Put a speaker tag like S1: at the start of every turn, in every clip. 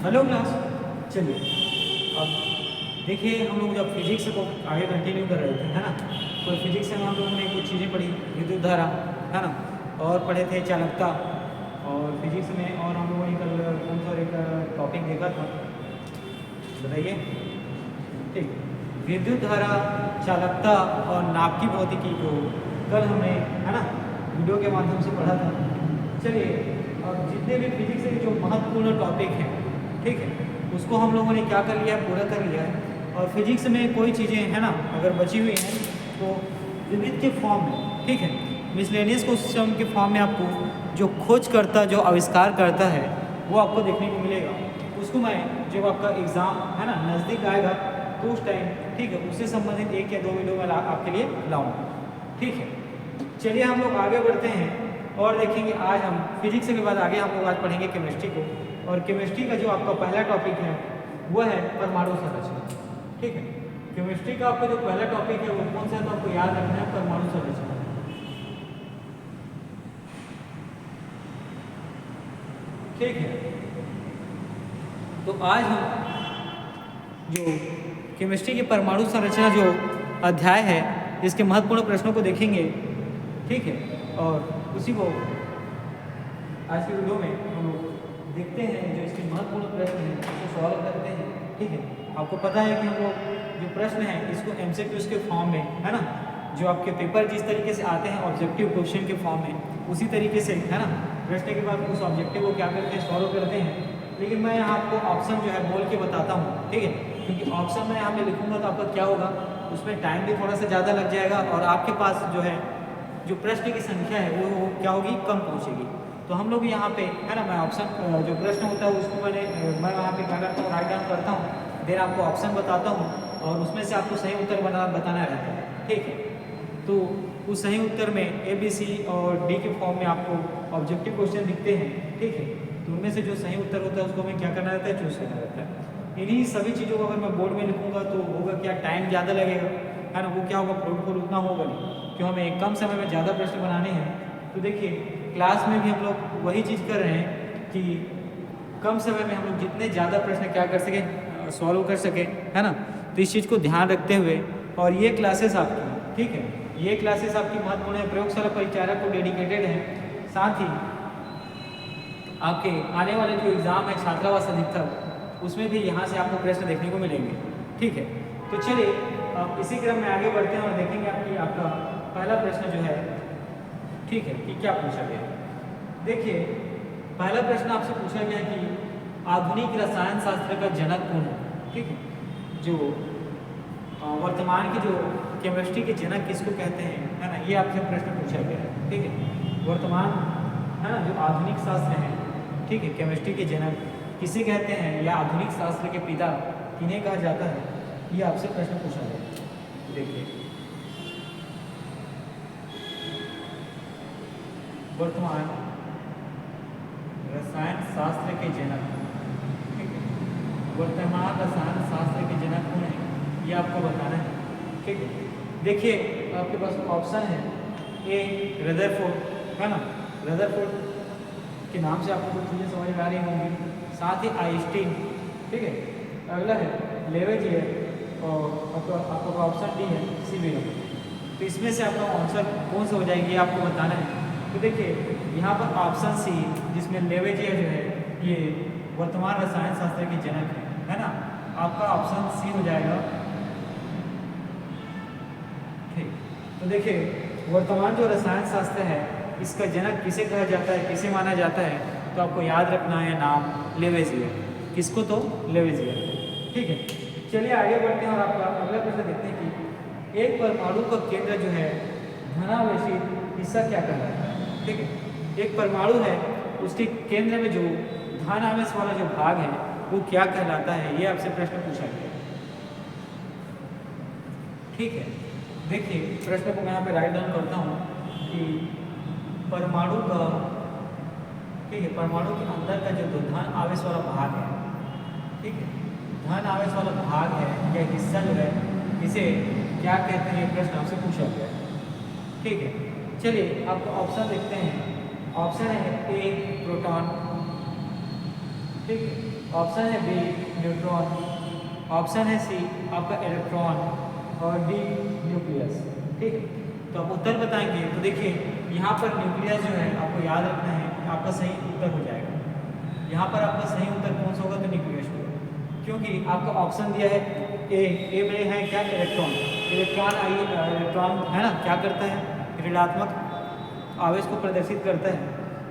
S1: Hello class. चलिए अब देखिए, हम लोग जब फिजिक्स को आगे कंटिन्यू कर रहे थे, है ना, तो फिजिक्स में हम लोगों ने कुछ चीज़ें पढ़ी, विद्युत धारा, है ना, और पढ़े थे चालकता। और फिजिक्स में और हम लोगों ने कल कौन सा एक टॉपिक देखा था, बताइए। ठीक, विद्युत धारा, चालकता और नाप की भौतिकी को कल हमने, है ना, वीडियो के माध्यम से पढ़ा था। चलिए अब जितने भी फिजिक्स के जो महत्वपूर्ण टॉपिक हैं, ठीक है, उसको हम लोगों ने क्या कर लिया है, पूरा कर लिया है। और फिजिक्स में कोई चीज़ें, है ना, अगर बची हुई हैं तो विविध के फॉर्म में, ठीक है, मिसलेनियस क्वेश्चन के फॉर्म में आपको जो खोज करता, जो आविष्कार करता है, वो आपको देखने को मिलेगा। उसको मैं जब आपका एग्ज़ाम, है ना, नज़दीक आएगा तो उस टाइम, ठीक है, उससे संबंधित 1 या 2 वीडियो मैं आपके लिए लाऊंगा। ठीक है, चलिए हम लोग आगे बढ़ते हैं और देखेंगे। आज हम फिजिक्स के बाद आगे हम लोग आज पढ़ेंगे केमिस्ट्री को। और केमिस्ट्री का जो आपका पहला टॉपिक है वो है परमाणु संरचना। ठीक है, केमिस्ट्री का आपका जो पहला टॉपिक है वो कौन सा है, तो आपको याद रखना है परमाणु संरचना। ठीक है, तो आज हम जो केमिस्ट्री की परमाणु संरचना जो अध्याय है, इसके महत्वपूर्ण प्रश्नों को देखेंगे। ठीक है, और उसी को आज की वीडियो में हम लोग देखते हैं, जो इसके महत्वपूर्ण प्रश्न हैं उसको सॉल्व करते हैं। ठीक है, आपको पता है कि हम लोग जो प्रश्न हैं इसको एमसीक्यूज के फॉर्म में, है ना, जो आपके पेपर जिस तरीके से आते हैं ऑब्जेक्टिव क्वेश्चन के फॉर्म में, उसी तरीके से, है ना, प्रश्न के बाद उस ऑब्जेक्टिव को क्या करते हैं, सॉल्व करते हैं। लेकिन मैं यहाँ आपको ऑप्शन जो है बोल के बताता हूँ, ठीक है, क्योंकि ऑप्शन मैं यहाँ पे लिखूँगा तो आपका क्या होगा, उसमें टाइम भी थोड़ा सा ज़्यादा लग जाएगा और आपके पास जो है जो प्रश्न की संख्या है वो क्या होगी, कम पहुँचेगी। तो हम लोग यहाँ पे, है ना, मैं ऑप्शन जो प्रश्न होता है उसको मैं वहाँ पे क्या करता हूँ, राइट डाउन करता हूँ, देन आपको ऑप्शन बताता हूँ और उसमें से आपको सही उत्तर बताना रहता है। ठीक है, तो उस सही उत्तर में ए बी सी और डी के फॉर्म में आपको ऑब्जेक्टिव क्वेश्चन दिखते हैं। ठीक है, तो उनमें से जो सही उत्तर होता है उसको हमें क्या करना रहता है, चूज़ करना रहता है। इन्हीं सभी चीज़ों को अगर मैं बोर्ड में लिखूँगा तो होगा क्या, टाइम ज़्यादा लगेगा, है ना, वो क्या होगा, फ्रूटफुल उतना होगा नहीं, क्यों हमें कम समय में ज़्यादा प्रश्न बनाने हैं। तो देखिए क्लास में भी हम लोग वही चीज़ कर रहे हैं कि कम समय में हम लोग जितने ज़्यादा प्रश्न क्या कर सकें, सॉल्व कर सकें, है ना। तो इस चीज़ को ध्यान रखते हुए और ये क्लासेस आपकी, ठीक है, ये क्लासेस आपकी महत्वपूर्ण है, प्रयोगशाला परिचारक को डेडिकेटेड है। साथ ही आपके आने वाले जो एग्ज़ाम है छात्रावास अधीक्षक, उसमें भी यहाँ से आपको प्रश्न देखने को मिलेंगे। ठीक है, तो चलिए अब इसी क्रम में आगे बढ़ते हैं और देखेंगे आपका पहला प्रश्न जो है, ठीक है, कि क्या पूछा गया। देखिए पहला प्रश्न आपसे पूछा गया कि आधुनिक रसायन शास्त्र का जनक कौन है। ठीक है, जो वर्तमान की जो केमिस्ट्री के जनक किसको कहते हैं, है ना, ये आपसे प्रश्न पूछा गया है। ठीक है, वर्तमान, है ना, जो आधुनिक शास्त्र है, ठीक है, केमिस्ट्री के जनक किसे कहते हैं या आधुनिक शास्त्र के पिता किन्हें कहा जाता है, ये आपसे प्रश्न पूछा गया। देखिए वर्तमान रसायन शास्त्र के जनक, ठीक है, वर्तमान रसायन शास्त्र के जनक कौन है, ये आपको बताना है। ठीक है, देखिए आपके पास ऑप्शन है, ए रदरफोर्ड, है ना, रदरफोर्ड के नाम से आपको कुछ चीज़ें समझ में आ रही होंगी, साथ ही आइंस्टीन। ठीक है, अगला है लेवेजियर और आपका ऑप्शन डी है सीबीएम। तो इसमें से आपका आंसर कौन सा हो जाएगी, आपको बताना है। तो देखिए यहाँ पर ऑप्शन सी, जिसमें लेवेजियर जो है ये वर्तमान रसायन शास्त्र के जनक है ना, आपका ऑप्शन सी हो जाएगा। ठीक, तो देखिए वर्तमान जो रसायन शास्त्र है इसका जनक किसे कहा जाता है, किसे माना जाता है, तो आपको याद रखना है नाम लेवेजियर। किसको, तो लेवेजियर। ठीक है, चलिए आगे बढ़ते हैं और आपका अगला प्रश्न देखते हैं कि एक परमाणु का केंद्र जो है धनावेशित हिस्सा क्या कहलाता है। ठीक है, एक परमाणु है उसके केंद्र में जो धन आवेश वाला जो भाग है वो क्या कहलाता है, ये आपसे प्रश्न पूछा गया। ठीक है, देखिए प्रश्न को मैं यहाँ पे राइट डाउन करता हूँ कि परमाणु का, ठीक है, परमाणु के अंदर का जो धन आवेश वाला भाग है, ठीक है, धन आवेश वाला भाग है या हिस्सा जो है, इसे क्या कहते हैं, ये प्रश्न आपसे पूछा गया है। ठीक है, चलिए आपको ऑप्शन देखते हैं। ऑप्शन है ए प्रोटॉन, ठीक है। ऑप्शन है बी न्यूट्रॉन, ऑप्शन है सी आपका इलेक्ट्रॉन और डी न्यूक्लियस। ठीक है, तो आप उत्तर बताएंगे तो देखिए यहाँ पर न्यूक्लियस जो है आपको याद रखना है, आपका सही उत्तर हो जाएगा। यहाँ पर आपका सही उत्तर कौन सा होगा? तो न्यूक्लियस होगा, क्योंकि आपका ऑप्शन दिया है ए में है क्या? इलेक्ट्रॉन। इलेक्ट्रॉन है ना, क्या करता है? ऋणात्मक आवेश को प्रदर्शित करता है।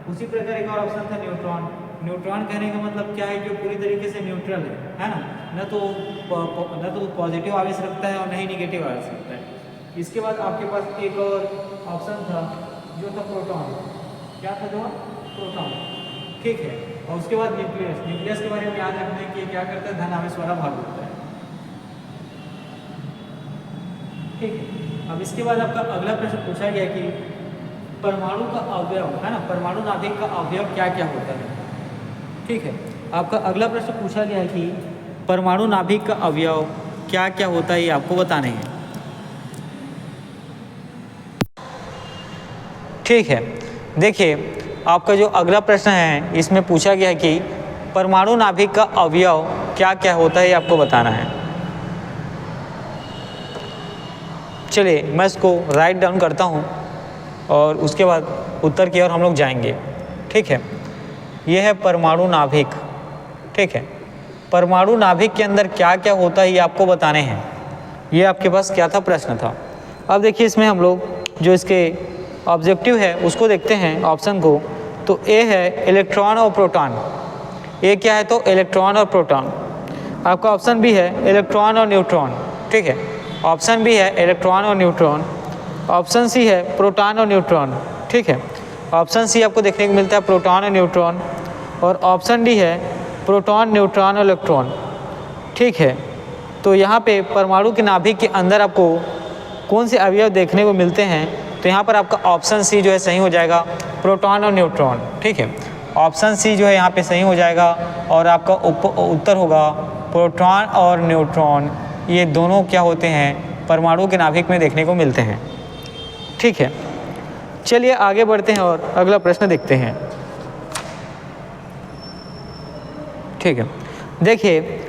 S1: उसी प्रकार एक और ऑप्शन था न्यूट्रॉन। न्यूट्रॉन कहने का मतलब क्या है? जो पूरी तरीके से न्यूट्रल है ना, न तो पॉजिटिव आवेश रखता है और न ही निगेटिव आवेश रखता है। इसके बाद आपके पास एक और ऑप्शन था जो था प्रोटॉन। क्या था जो? प्रोटॉन। ठीक है, और उसके बाद न्यूक्लियस। न्यूक्लियस के बारे में याद रखना है कि क्या करता है? धन आवेश वाला भाग होता है। ठीक है, अब इसके बाद आपका अगला प्रश्न पूछा गया कि परमाणु का अवयव है ना, परमाणु नाभिक का अवयव क्या क्या होता है। ठीक है, आपका अगला प्रश्न पूछा गया है कि परमाणु नाभिक का अवयव क्या क्या होता है, ये आपको बताने हैं। ठीक है, देखिए आपका जो अगला प्रश्न है इसमें पूछा गया है कि परमाणु नाभिक का अवयव क्या क्या होता है, ये आपको बताना है। चलिए मैं इसको राइट डाउन करता हूँ और उसके बाद उत्तर की ओर हम लोग जाएंगे। ठीक है, यह है परमाणु नाभिक। ठीक है, परमाणु नाभिक के अंदर क्या क्या होता है ये आपको बताने हैं। ये आपके पास क्या था? प्रश्न था। अब देखिए इसमें हम लोग जो इसके ऑब्जेक्टिव है उसको देखते हैं ऑप्शन को। तो ए है इलेक्ट्रॉन और प्रोटॉन। ए क्या है? तो इलेक्ट्रॉन और प्रोटॉन। आपका ऑप्शन बी है इलेक्ट्रॉन और न्यूट्रॉन। ठीक है, ऑप्शन बी है इलेक्ट्रॉन और न्यूट्रॉन। ऑप्शन सी है प्रोटॉन और न्यूट्रॉन। ठीक है, ऑप्शन सी आपको देखने को मिलता है प्रोटॉन और न्यूट्रॉन। और ऑप्शन डी है प्रोटॉन, न्यूट्रॉन और इलेक्ट्रॉन। ठीक है, तो यहाँ पे परमाणु के नाभिक के अंदर आपको कौन से अवयव देखने को मिलते हैं? तो यहाँ पर आपका ऑप्शन सी जो है सही हो जाएगा, प्रोटॉन और न्यूट्रॉन। ठीक है, ऑप्शन सी जो है यहाँ पे सही हो जाएगा और आपका उत्तर होगा प्रोटॉन और न्यूट्रॉन। ये दोनों क्या होते हैं? परमाणु के नाभिक में देखने को मिलते हैं। ठीक है, चलिए आगे बढ़ते हैं और अगला प्रश्न देखते हैं। ठीक है, देखिए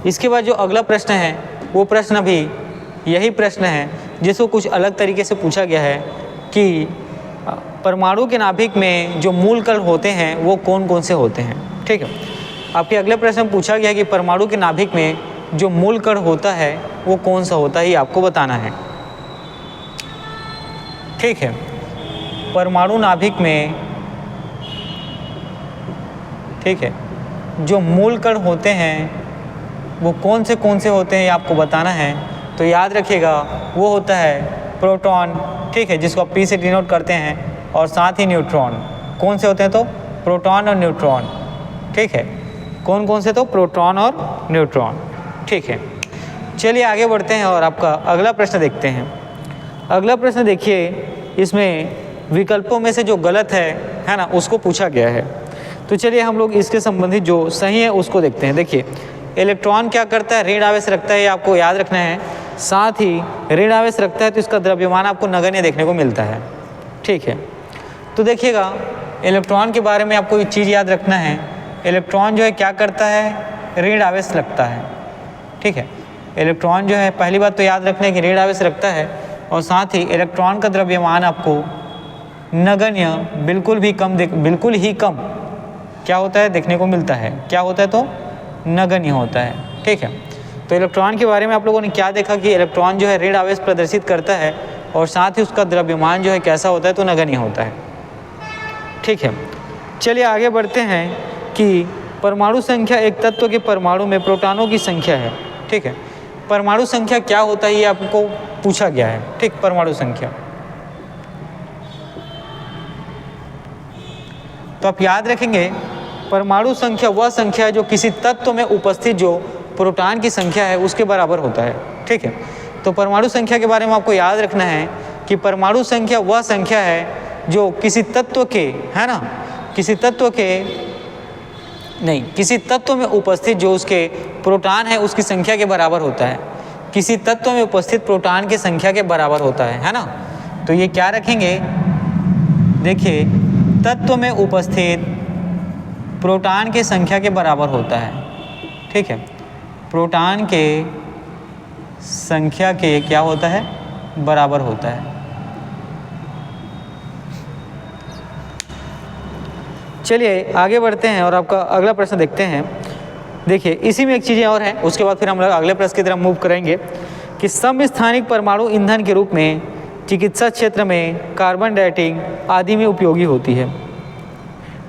S1: इसके बाद जो अगला प्रश्न है वो प्रश्न भी यही प्रश्न है जिसको कुछ अलग तरीके से पूछा गया है कि परमाणु के नाभिक में जो मूल कण होते हैं वो कौन कौन से होते हैं। ठीक है, आपके अगले प्रश्न में पूछा गया कि परमाणु के नाभिक में जो मूल कण होता है वो कौन सा होता है, ये आपको बताना है। ठीक है, परमाणु नाभिक में ठीक है जो मूल कण होते हैं वो कौन से होते हैं, ये आपको बताना है। तो याद रखिएगा वो होता है प्रोटॉन। ठीक है, जिसको आप पी से डिनोट करते हैं, और साथ ही न्यूट्रॉन। कौन से होते हैं? तो प्रोटॉन और न्यूट्रॉन। ठीक है, कौन से? तो प्रोटॉन और न्यूट्रॉन। ठीक है, चलिए आगे बढ़ते हैं और आपका अगला प्रश्न देखते हैं। अगला प्रश्न देखिए, इसमें विकल्पों में से जो गलत है ना, उसको पूछा गया है। तो चलिए हम लोग इसके संबंधित जो सही है उसको देखते हैं। देखिए इलेक्ट्रॉन क्या करता है? ऋण आवेश रखता है, ये आपको याद रखना है। साथ ही ऋण आवेश रखता है तो इसका द्रव्यमान आपको नगण्य देखने को मिलता है। ठीक है, तो देखिएगा इलेक्ट्रॉन के बारे में आपको एक चीज़ याद रखना है। इलेक्ट्रॉन जो है क्या करता है? ऋण आवेश रखता है। ठीक है, इलेक्ट्रॉन जो है पहली बात तो याद रखना है कि ऋण आवेश रखता है, और साथ ही इलेक्ट्रॉन का द्रव्यमान आपको नगण्य बिल्कुल ही कम क्या होता है? देखने को मिलता है। क्या होता है? तो नगण्य होता है। ठीक है, तो इलेक्ट्रॉन के बारे में आप लोगों ने क्या देखा कि इलेक्ट्रॉन जो है ऋण आवेश प्रदर्शित करता है, और साथ ही उसका द्रव्यमान जो है कैसा होता है? तो नगण्य होता है। ठीक है, चलिए आगे बढ़ते हैं कि परमाणु संख्या एक तत्व के परमाणु में प्रोटॉनों की संख्या है। ठीक है, परमाणु संख्या क्या होता है ये आपको पूछा गया है। ठीक, परमाणु संख्या तो आप याद रखेंगे परमाणु संख्या वह संख्या है जो किसी तत्व में उपस्थित जो प्रोटॉन की संख्या है उसके बराबर होता है। ठीक है, तो परमाणु संख्या के बारे में आपको याद रखना है कि परमाणु संख्या वह संख्या है जो किसी तत्व के किसी तत्व में उपस्थित जो उसके प्रोटॉन है उसकी संख्या के बराबर होता है। किसी तत्व में उपस्थित प्रोटॉन की संख्या के बराबर होता है ना। तो ये क्या रखेंगे? देखिए तत्व में उपस्थित प्रोटॉन की संख्या के बराबर होता है। ठीक है, प्रोटॉन के संख्या के क्या होता है, बराबर होता है। चलिए आगे बढ़ते हैं और आपका अगला प्रश्न देखते हैं। देखिए इसी में एक चीज़ें और हैं, उसके बाद फिर हम लोग अगले प्रश्न की तरफ मूव करेंगे कि समस्थानिक परमाणु ईंधन के रूप में चिकित्सा क्षेत्र में कार्बन डेटिंग आदि में उपयोगी होती है।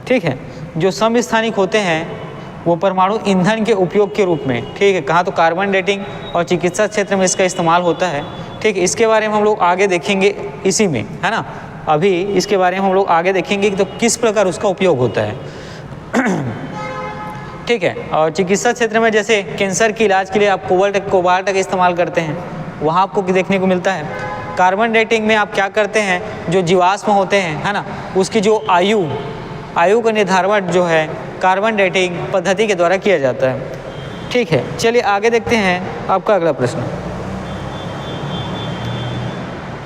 S1: ठीक है, जो समस्थानिक होते हैं वो परमाणु ईंधन के उपयोग के रूप में, ठीक है, कहाँ तो कार्बन डेटिंग और चिकित्सा क्षेत्र में इसका इस्तेमाल होता है। ठीक है, इसके बारे में हम लोग आगे देखेंगे इसी में, है ना। अभी इसके बारे में हम लोग आगे देखेंगे कि तो किस प्रकार उसका उपयोग होता है। ठीक है, और चिकित्सा क्षेत्र में जैसे कैंसर के इलाज के लिए आप कोबाल्ट का इस्तेमाल करते हैं, वहाँ आपको देखने को मिलता है। कार्बन डेटिंग में आप क्या करते हैं, जो जीवाश्म होते हैं, है ना, उसकी जो आयु का निर्धारण जो है कार्बन डेटिंग पद्धति के द्वारा किया जाता है। ठीक है, चलिए आगे देखते हैं आपका अगला प्रश्न।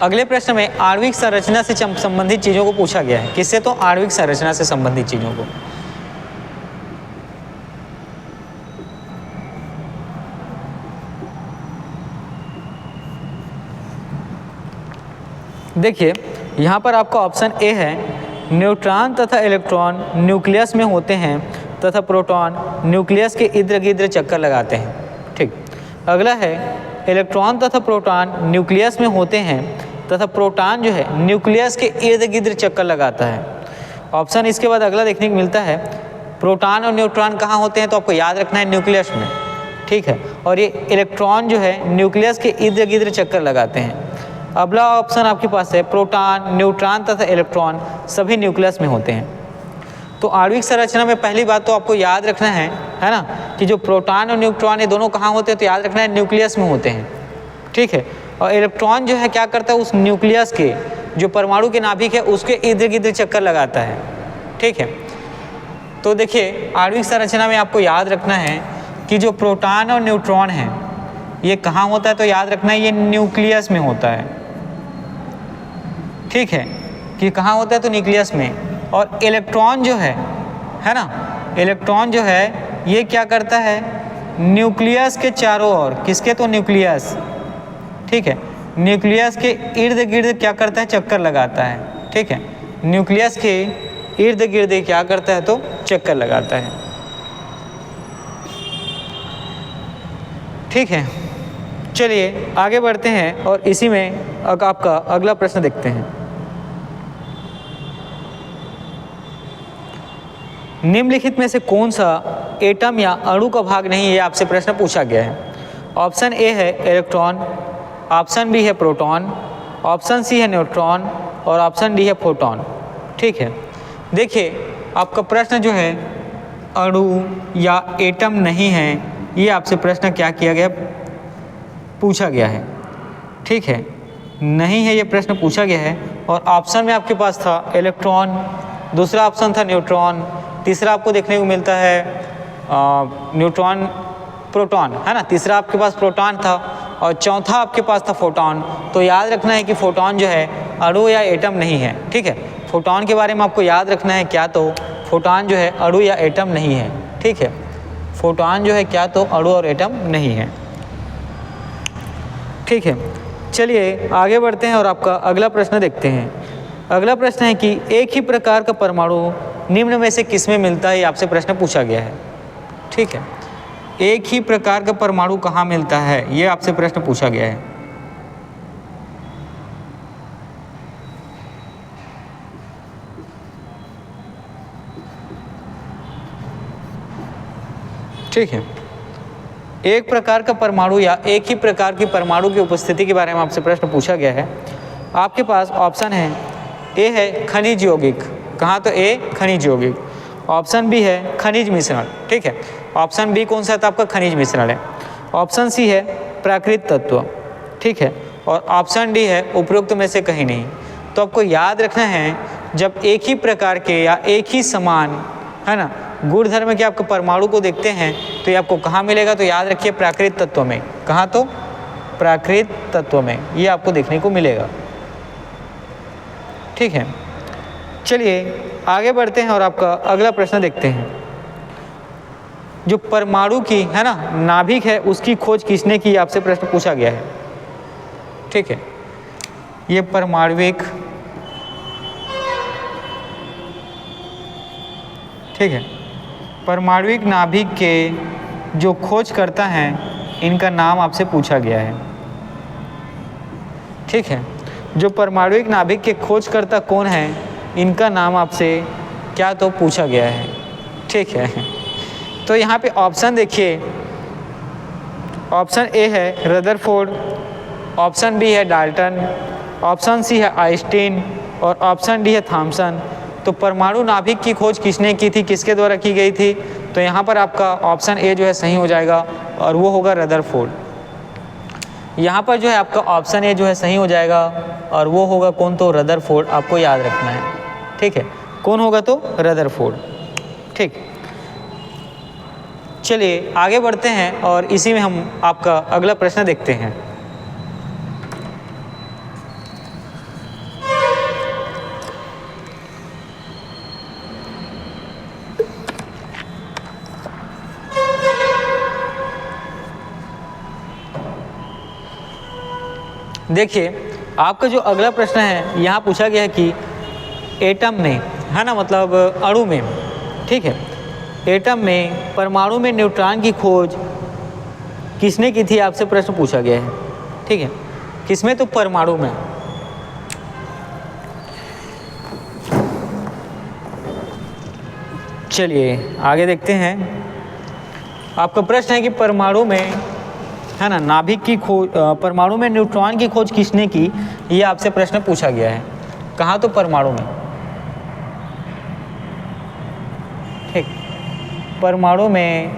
S1: अगले प्रश्न में आणविक संरचना से संबंधित चीज़ों को पूछा गया है। किससे, तो आणविक संरचना से संबंधित चीज़ों को। देखिए यहाँ पर आपका ऑप्शन ए है, न्यूट्रॉन तथा इलेक्ट्रॉन न्यूक्लियस में होते हैं तथा प्रोटॉन न्यूक्लियस के इर्द गिर्द चक्कर लगाते हैं। ठीक, अगला है इलेक्ट्रॉन तथा प्रोटॉन न्यूक्लियस में होते हैं तथा प्रोटॉन जो है न्यूक्लियस के इर्द गिर्द चक्कर लगाता है। ऑप्शन इसके बाद अगला देखने को मिलता है, प्रोटॉन और न्यूट्रॉन कहाँ होते हैं, तो आपको याद रखना है न्यूक्लियस में। ठीक है, और ये इलेक्ट्रॉन जो है न्यूक्लियस के इर्द गिर्द चक्कर लगाते हैं। अगला ऑप्शन आपके पास है, प्रोटॉन न्यूट्रॉन तथा इलेक्ट्रॉन सभी न्यूक्लियस में होते हैं। तो आणविक संरचना में पहली बात तो आपको याद रखना है ना, कि जो प्रोटॉन और न्यूट्रॉन ये दोनों कहाँ होते हैं, तो याद रखना है न्यूक्लियस में होते हैं। ठीक है, और इलेक्ट्रॉन जो है क्या करता है, उस न्यूक्लियस के जो परमाणु के नाभिक है उसके इर्द गिर्द चक्कर लगाता है। ठीक है, तो देखिए आणविक संरचना में आपको याद रखना है कि जो प्रोटॉन और न्यूट्रॉन है ये कहाँ होता है, तो याद रखना है ये न्यूक्लियस में होता है। ठीक है, कि कहाँ होता है, तो न्यूक्लियस में। और इलेक्ट्रॉन जो है ना, इलेक्ट्रॉन जो है ये क्या करता है, न्यूक्लियस के चारों ओर, किसके, तो न्यूक्लियस। ठीक है, न्यूक्लियस के इर्द गिर्द क्या करता है, चक्कर लगाता है। ठीक है, न्यूक्लियस के इर्द गिर्द क्या करता है, तो चक्कर लगाता है। ठीक है, चलिए आगे बढ़ते हैं और इसी में आपका अगला प्रश्न देखते हैं। निम्नलिखित में से कौन सा एटम या अणु का भाग नहीं है, आपसे प्रश्न पूछा गया है। ऑप्शन ए है इलेक्ट्रॉन, ऑप्शन बी है प्रोटॉन, ऑप्शन सी है न्यूट्रॉन और ऑप्शन डी है फोटॉन। ठीक है, देखिए आपका प्रश्न जो है अणु या एटम नहीं है, ये आपसे प्रश्न क्या किया गया, पूछा गया है। ठीक है, नहीं है ये प्रश्न पूछा गया है। और ऑप्शन में आपके पास था इलेक्ट्रॉन, दूसरा ऑप्शन था न्यूट्रॉन, तीसरा आपको देखने को मिलता है न्यूट्रॉन प्रोटॉन, है ना, तीसरा आपके पास प्रोटॉन था और चौथा आपके पास था फोटॉन। तो याद रखना है कि फोटॉन जो है अणु या एटम नहीं है। ठीक है, फोटॉन के बारे में आपको याद रखना है क्या, तो फोटॉन जो है अणु या एटम नहीं है। ठीक है, फोटॉन जो है क्या, तो अणु और एटम नहीं है। ठीक है, चलिए आगे बढ़ते हैं और आपका अगला प्रश्न देखते हैं। अगला प्रश्न है कि एक ही प्रकार का परमाणु निम्न में से किस में मिलता है, ये आपसे प्रश्न पूछा गया है। ठीक है, एक ही प्रकार का परमाणु कहाँ मिलता है, ये आपसे प्रश्न पूछा गया है। ठीक है, एक प्रकार का परमाणु या एक ही प्रकार की परमाणु की उपस्थिति के बारे में आपसे प्रश्न पूछा गया है। आपके पास ऑप्शन है, ए है खनिज यौगिक, कहाँ, तो ए खनिज यौगिक, ऑप्शन बी है खनिज मिश्रण। ठीक है, ऑप्शन बी कौन सा है, तो आपका खनिज मिश्रण है। ऑप्शन सी है प्राकृत तत्व। ठीक है, और ऑप्शन डी है उपरोक्त में से कहीं नहीं। तो आपको याद रखना है, जब एक ही प्रकार के या एक ही समान, है ना, गुण धर्म के आपके परमाणु को देखते हैं तो ये आपको कहाँ मिलेगा, तो याद रखिए प्राकृत तत्व में। कहाँ, तो प्राकृत तत्व में ये आपको देखने को मिलेगा। ठीक है, चलिए आगे बढ़ते हैं और आपका अगला प्रश्न देखते हैं। जो परमाणु की है ना नाभिक है उसकी खोज किसने की, आपसे प्रश्न पूछा गया है। ठीक है, ये परमाणविक, ठीक है, परमाणविक नाभिक के जो खोज करता है इनका नाम आपसे पूछा गया है। ठीक है, जो परमाणविक नाभिक के खोजकर्ता कौन है इनका नाम आपसे क्या तो पूछा गया है। ठीक है, तो यहाँ पे ऑप्शन देखिए, ऑप्शन ए है रदरफोर्ड, ऑप्शन बी है डाल्टन, ऑप्शन सी है आइंस्टीन और ऑप्शन डी है थॉमसन। तो परमाणु नाभिक की खोज किसने की थी, किसके द्वारा की गई थी, तो यहाँ पर आपका ऑप्शन ए जो है सही हो जाएगा और वो होगा रदरफोर्ड। यहाँ पर जो है आपका ऑप्शन ए जो है सही हो जाएगा और वो होगा कौन, तो रदरफोर्ड, आपको याद रखना है। ठीक है, कौन होगा, तो रदरफोर्ड। ठीक, चलिए आगे बढ़ते हैं और इसी में हम आपका अगला प्रश्न देखते हैं। देखिए आपका जो अगला प्रश्न है यहाँ पूछा गया है कि एटम में, है ना, मतलब अणु में, ठीक है, एटम में, परमाणु में न्यूट्रॉन की खोज किसने की थी, आपसे प्रश्न पूछा गया है। ठीक है, किसमें, तो परमाणु में। चलिए आगे देखते हैं। आपका प्रश्न है कि परमाणु में, है ना, नाभिक की खोज, परमाणु में न्यूट्रॉन की खोज किसने की, ये आपसे प्रश्न पूछा गया है। कहाँ, तो परमाणु में। ठीक, परमाणु में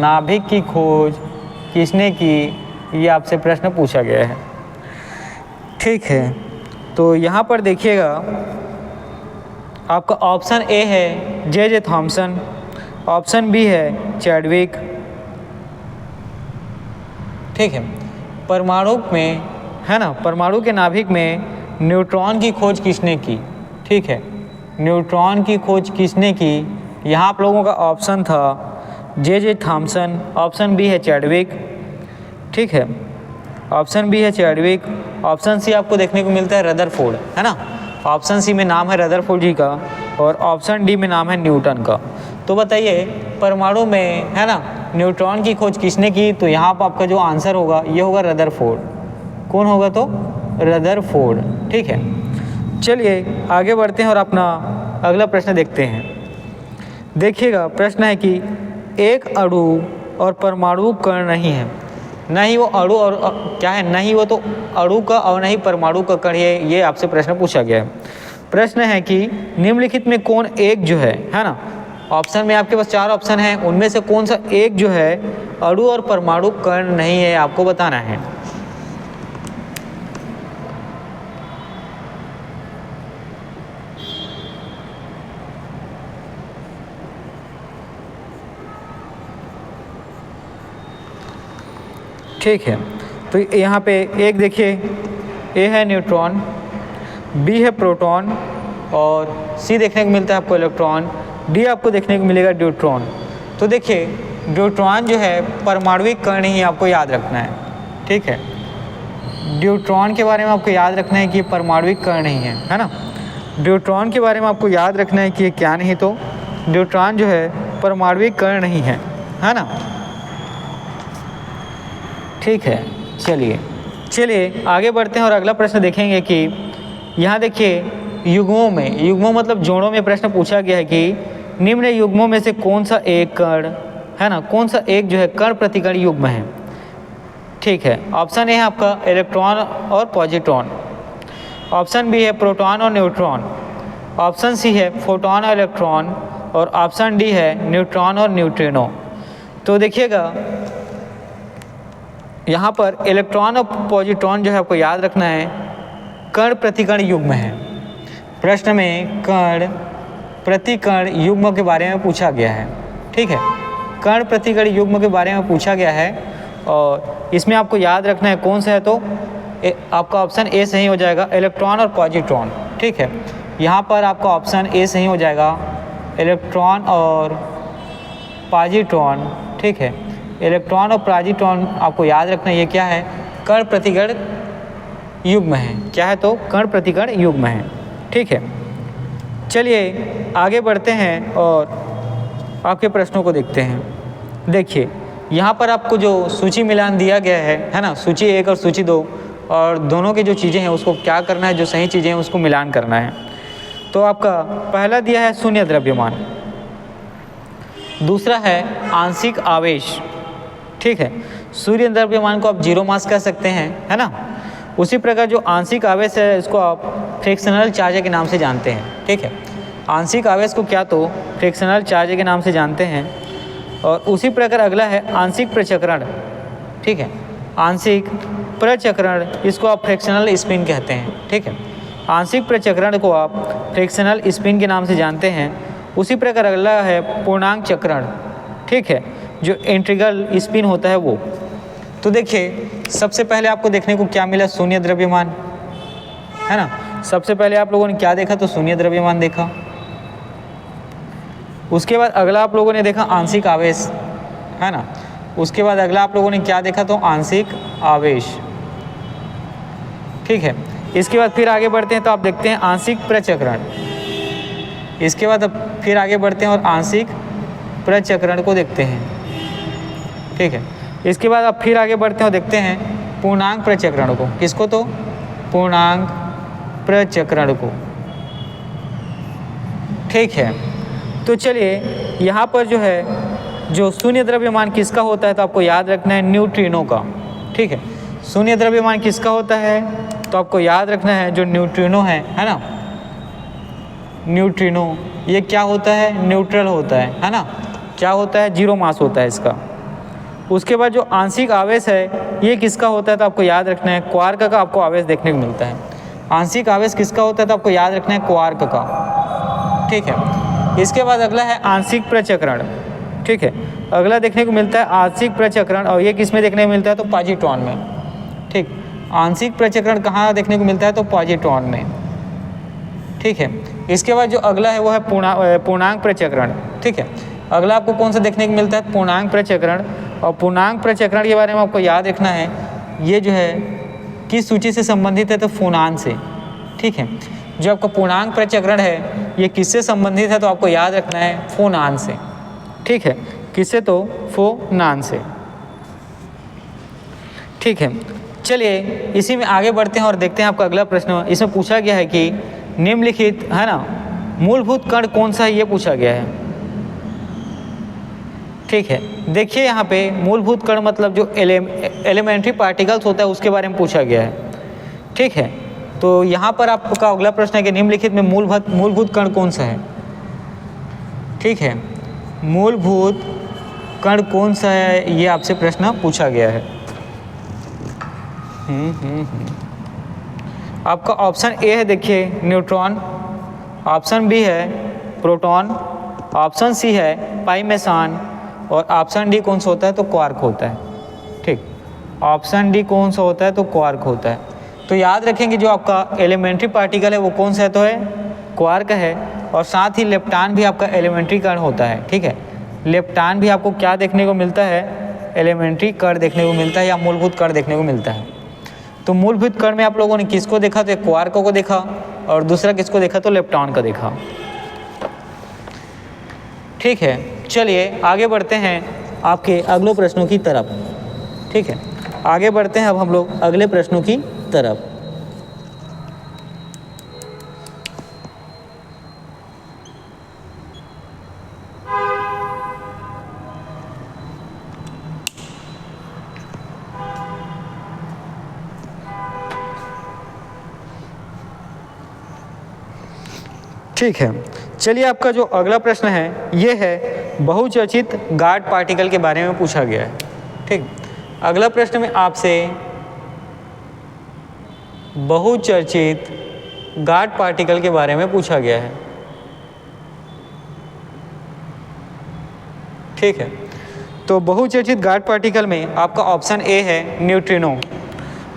S1: नाभिक की खोज किसने की, ये आपसे प्रश्न पूछा गया है। ठीक है, तो यहाँ पर देखिएगा आपका ऑप्शन ए है जे थॉमसन, ऑप्शन बी है चैडविक। ठीक है, परमाणु में, है ना, परमाणु के नाभिक में न्यूट्रॉन की खोज किसने की। ठीक है, न्यूट्रॉन की खोज किसने की, यहाँ आप लोगों का ऑप्शन था जे थॉमसन, ऑप्शन बी है चैडविक। ठीक है, ऑप्शन बी है चैडविक, ऑप्शन सी आपको देखने को मिलता है रदरफोर्ड, है ना, ऑप्शन सी में नाम है रदरफोर्ड जी का और ऑप्शन डी में नाम है न्यूटन का। तो बताइए परमाणु में, है ना, न्यूट्रॉन की खोज किसने की, तो यहाँ पर आपका जो आंसर होगा ये होगा रदरफोर्ड। कौन होगा, तो रदरफोर्ड। ठीक है, चलिए आगे बढ़ते हैं और अपना अगला प्रश्न देखते हैं। देखिएगा प्रश्न है कि एक अणु और परमाणु कण नहीं है, नहीं वो अणु और क्या है, नहीं वो तो अणु का और नहीं परमाणु का कण है, ये आपसे प्रश्न पूछा गया है। प्रश्न है कि निम्नलिखित में कौन एक जो है ना, ऑप्शन में आपके पास 4 ऑप्शन हैं, उनमें से कौन सा एक जो है अणु और परमाणु कण नहीं है, आपको बताना है। ठीक है, तो यहाँ पे एक देखिए, ए है न्यूट्रॉन, बी है प्रोटॉन और सी देखने को मिलता है आपको इलेक्ट्रॉन, डी आपको देखने को मिलेगा ड्यूट्रॉन। तो देखिए ड्यूट्रॉन जो है परमाणविक कण ही आपको याद रखना है। ठीक है, ड्यूट्रॉन के बारे में आपको याद रखना है कि परमाणविक कण नहीं है ना, ड्यूट्रॉन के बारे में आपको याद रखना है कि ये क्या नहीं, तो ड्यूट्रॉन जो है परमाणविक कण नहीं है ना। ठीक है, चलिए आगे बढ़ते हैं और अगला प्रश्न देखेंगे कि यहाँ देखिए युग्मों में, युग्मों मतलब जोड़ों में प्रश्न पूछा गया है कि निम्न युग्मों में से कौन सा एक कण, है ना, कौन सा एक जो है कण प्रतिकण युग्म है। ठीक है, ऑप्शन ए है आपका इलेक्ट्रॉन और पॉजिट्रॉन, ऑप्शन बी है प्रोटॉन और न्यूट्रॉन, ऑप्शन सी है फोटॉन और इलेक्ट्रॉन और ऑप्शन डी है न्यूट्रॉन और न्यूट्रिनो। तो देखिएगा यहाँ पर इलेक्ट्रॉन और पॉजिट्रॉन जो है आपको याद रखना है कण प्रतिकण युग्म है। प्रश्न में कण प्रतिकण युग्म के बारे में पूछा गया है। ठीक है, कण प्रतिकण युग्म के बारे में पूछा गया है और इसमें आपको याद रखना है कौन सा है, तो आपका ऑप्शन ए सही हो जाएगा, इलेक्ट्रॉन और पॉजिट्रॉन। ठीक है, यहाँ पर आपका ऑप्शन ए सही हो जाएगा, इलेक्ट्रॉन और पॉजिट्रॉन, ठीक है। इलेक्ट्रॉन और पॉजिट्रॉन आपको याद रखना ये क्या है, कण प्रतिकण युग्म है। क्या है तो कण प्रतिकण युग्म है, ठीक है। चलिए आगे बढ़ते हैं और आपके प्रश्नों को देखते हैं। देखिए यहाँ पर आपको जो सूची मिलान दिया गया है ना, सूची 1 और सूची 2, और दोनों की जो चीज़ें हैं उसको क्या करना है, जो सही चीज़ें हैं उसको मिलान करना है। तो आपका पहला दिया है शून्य द्रव्यमान, दूसरा है आंशिक आवेश, ठीक है। शून्य द्रव्यमान को आप जीरो मास कह सकते हैं, है ना। उसी प्रकार जो आंशिक आवेश है इसको आप फ्रिक्शनल चार्ज के नाम से जानते हैं, ठीक है। आंशिक आवेश को क्या तो फ्रिक्शनल चार्ज के नाम से जानते हैं। और उसी प्रकार अगला है आंशिक प्रचक्रण, ठीक है। आंशिक प्रचक्रण इसको आप फ्रिक्शनल स्पिन कहते हैं, ठीक है। आंशिक प्रचक्रण को आप फ्रिक्शनल स्पिन के नाम से जानते हैं। उसी प्रकार अगला है पूर्णांक चक्रण, ठीक है, जो इंटीग्रल स्पिन होता है वो। तो देखिए सबसे पहले आपको देखने को क्या मिला, शून्य द्रव्यमान, है ना। सबसे पहले आप लोगों ने क्या देखा तो शून्य द्रव्यमान देखा। उसके बाद अगला आप लोगों ने देखा आंशिक आवेश, है ना। उसके बाद अगला आप लोगों ने क्या देखा तो आंशिक आवेश, ठीक है। इसके बाद फिर आगे बढ़ते हैं तो आप देखते हैं आंशिक प्रचक्रण। इसके बाद अब फिर आगे बढ़ते हैं और आंशिक प्रचक्रण को देखते हैं, ठीक है। इसके बाद अब फिर आगे बढ़ते हैं और देखते हैं पूर्णांक प्रचक्रण को। किसको तो पूर्णांक प्रचक्रण को, ठीक है। तो चलिए यहाँ पर जो है जो शून्य द्रव्यमान किसका होता है तो आपको याद रखना है न्यूट्रिनो का, ठीक है। शून्य द्रव्यमान किसका होता है तो आपको याद रखना है जो न्यूट्रिनो है ना। न्यूट्रिनो ये क्या होता है, न्यूट्रल होता है ना। क्या होता है, जीरो मास होता है इसका। उसके बाद जो आंशिक आवेश है ये किसका होता है तो आपको याद रखना है क्वार्क का आपको आवेश देखने को मिलता है। आंशिक आवेश किसका होता है तो आपको याद रखना है क्वार्क का, ठीक है। इसके बाद अगला है आंशिक प्रचक्रण, ठीक है। अगला देखने को मिलता है आंशिक प्रचक्रण, और ये किस में देखने को मिलता है तो पॉजिट्रॉन में, ठीक। आंशिक प्रचक्रण कहाँ देखने को मिलता है तो पॉजिट्रॉन में, ठीक है। इसके बाद जो अगला है वो है पूर्णांक प्रचक्रण, ठीक है। अगला आपको कौन सा देखने को मिलता है पूर्णांक प्रचक्रण। और पूर्णांक प्रचक्रण के बारे में आपको याद रखना है ये जो है किस सूची से संबंधित है तो फोनान से, ठीक है। जो आपका पूर्णांक प्रचक्रण है ये किससे संबंधित है तो आपको याद रखना है फोनान से, ठीक है। किससे तो फोनान से, ठीक है। चलिए इसी में आगे बढ़ते हैं और देखते हैं आपका अगला प्रश्न। इसमें पूछा गया है कि निम्नलिखित, है ना, मूलभूत कण कौन सा है ये पूछा गया है, ठीक है। देखिए यहाँ पे मूलभूत कण मतलब जो एलिमेंट्री पार्टिकल्स होता है उसके बारे में पूछा गया है, ठीक है। तो यहाँ पर आपका अगला प्रश्न है कि निम्नलिखित में मूलभूत कण कौन सा है, ठीक है। मूलभूत कण कौन सा है ये आपसे प्रश्न पूछा गया है। आपका ऑप्शन ए है देखिए न्यूट्रॉन, ऑप्शन बी है प्रोटॉन, ऑप्शन सी है पाइमेसान, और ऑप्शन डी कौन सा होता है तो क्वार्क होता है, ठीक। ऑप्शन डी कौन सा होता है तो क्वार्क होता है। तो याद रखेंगे जो आपका एलिमेंट्री पार्टिकल है वो कौन सा है तो है क्वार्क है। और साथ ही लेप्टान भी आपका एलिमेंट्री कण होता है, ठीक है। लेप्टान भी आपको क्या देखने को मिलता है, एलिमेंट्री कण देखने को मिलता है या मूलभूत कण देखने को मिलता है। तो मूलभूत कण में आप लोगों ने किसको देखा तो क्वार्क को देखा, और दूसरा किसको देखा तो लेप्टान को देखा, ठीक है। चलिए आगे बढ़ते हैं आपके अगले प्रश्नों की तरफ, ठीक है। आगे बढ़ते हैं अब हम लोग अगले प्रश्नों की तरफ। ठीक है, चलिए आपका जो अगला प्रश्न है ये है बहुचर्चित गार्ड पार्टिकल के बारे में पूछा गया है, ठीक। अगला प्रश्न में आपसे बहुचर्चित गार्ड पार्टिकल के बारे में पूछा गया है, ठीक है। तो बहुचर्चित गार्ड पार्टिकल में आपका ऑप्शन ए है न्यूट्रिनो,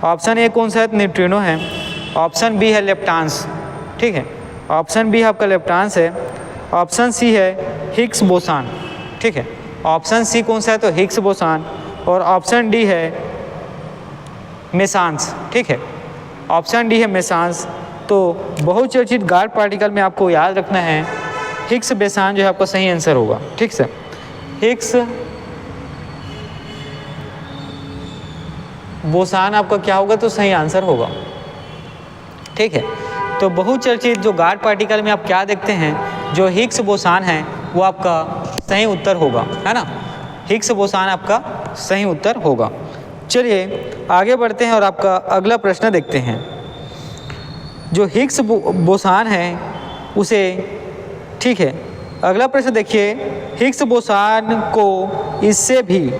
S1: ऑप्शन ए कौन सा है न्यूट्रिनो है, ऑप्शन बी है लेप्टान्स, ठीक है। ऑप्शन बी आपका लेप्टान्स है, ऑप्शन सी है हिग्स बोसान, ठीक है। ऑप्शन सी कौन सा है, तो हिग्स बोसान, और ऑप्शन डी है मेसांस। ठीक है, ऑप्शन डी है मेसांस। तो बहुचर्चित गाढ़ पार्टिकल में आपको याद रखना है हिग्स बोसान जो है आपका सही आंसर होगा। ठीक से, हिग्स बोसान आपका क्या होगा, तो सही आंसर होगा। ठीक है, तो बहुचर्चित जो गाढ़ पार्टिकल में आप क्या देखते हैं, जो हिग्स बोसान है वो आपका सही उत्तर होगा, है ना। हिग्स बोसान आपका सही उत्तर होगा। चलिए आगे बढ़ते हैं और आपका अगला प्रश्न देखते हैं। जो हिग्स बोसान है उसे, ठीक है, अगला प्रश्न देखिए, हिग्स बोसान को इससे भी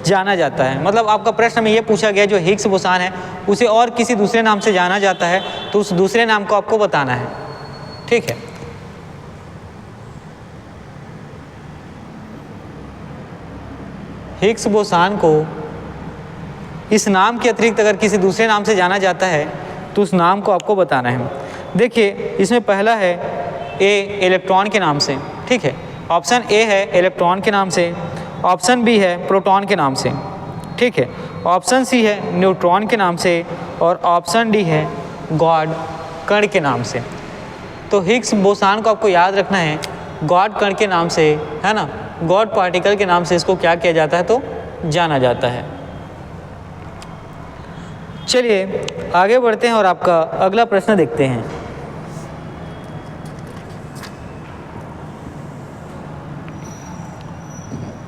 S1: जाना जाता है, मतलब आपका प्रश्न में ये पूछा गया जो हिग्स बोसान है उसे और किसी दूसरे नाम से जाना जाता है, तो उस दूसरे नाम को आपको बताना है। ठीक है, हिग्स बोसान को इस नाम के अतिरिक्त अगर किसी दूसरे नाम से जाना जाता है तो उस नाम को आपको बताना है। देखिए इसमें पहला है ए इलेक्ट्रॉन के नाम से। ठीक है, ऑप्शन ए है इलेक्ट्रॉन के नाम से, ऑप्शन बी है प्रोटॉन के नाम से। ठीक है, ऑप्शन सी है न्यूट्रॉन के नाम से, और ऑप्शन डी है गॉड कण के नाम से। तो हिग्स बोसान को आपको याद रखना है गॉड कण के नाम से, है ना, गॉड पार्टिकल के नाम से इसको क्या किया जाता है, तो जाना जाता है। चलिए आगे बढ़ते हैं और आपका अगला प्रश्न देखते हैं।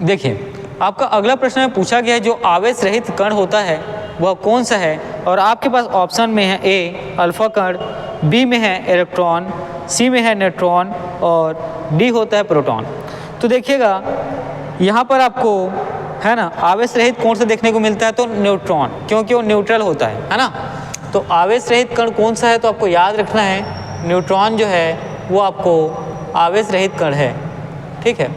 S1: देखिए आपका अगला प्रश्न में पूछा गया है जो आवेश रहित कण होता है वह कौन सा है, और आपके पास ऑप्शन में है ए अल्फा कण, बी में है इलेक्ट्रॉन, सी में है न्यूट्रॉन, और डी होता है प्रोटॉन। तो देखिएगा यहाँ पर आपको, है ना, आवेश रहित कौन सा देखने को मिलता है, तो न्यूट्रॉन, क्योंकि वो न्यूट्रल होता है ना। तो आवेश रहित कण कौन सा है, तो आपको याद रखना है न्यूट्रॉन जो है वो आपको आवेश रहित कण है। ठीक है,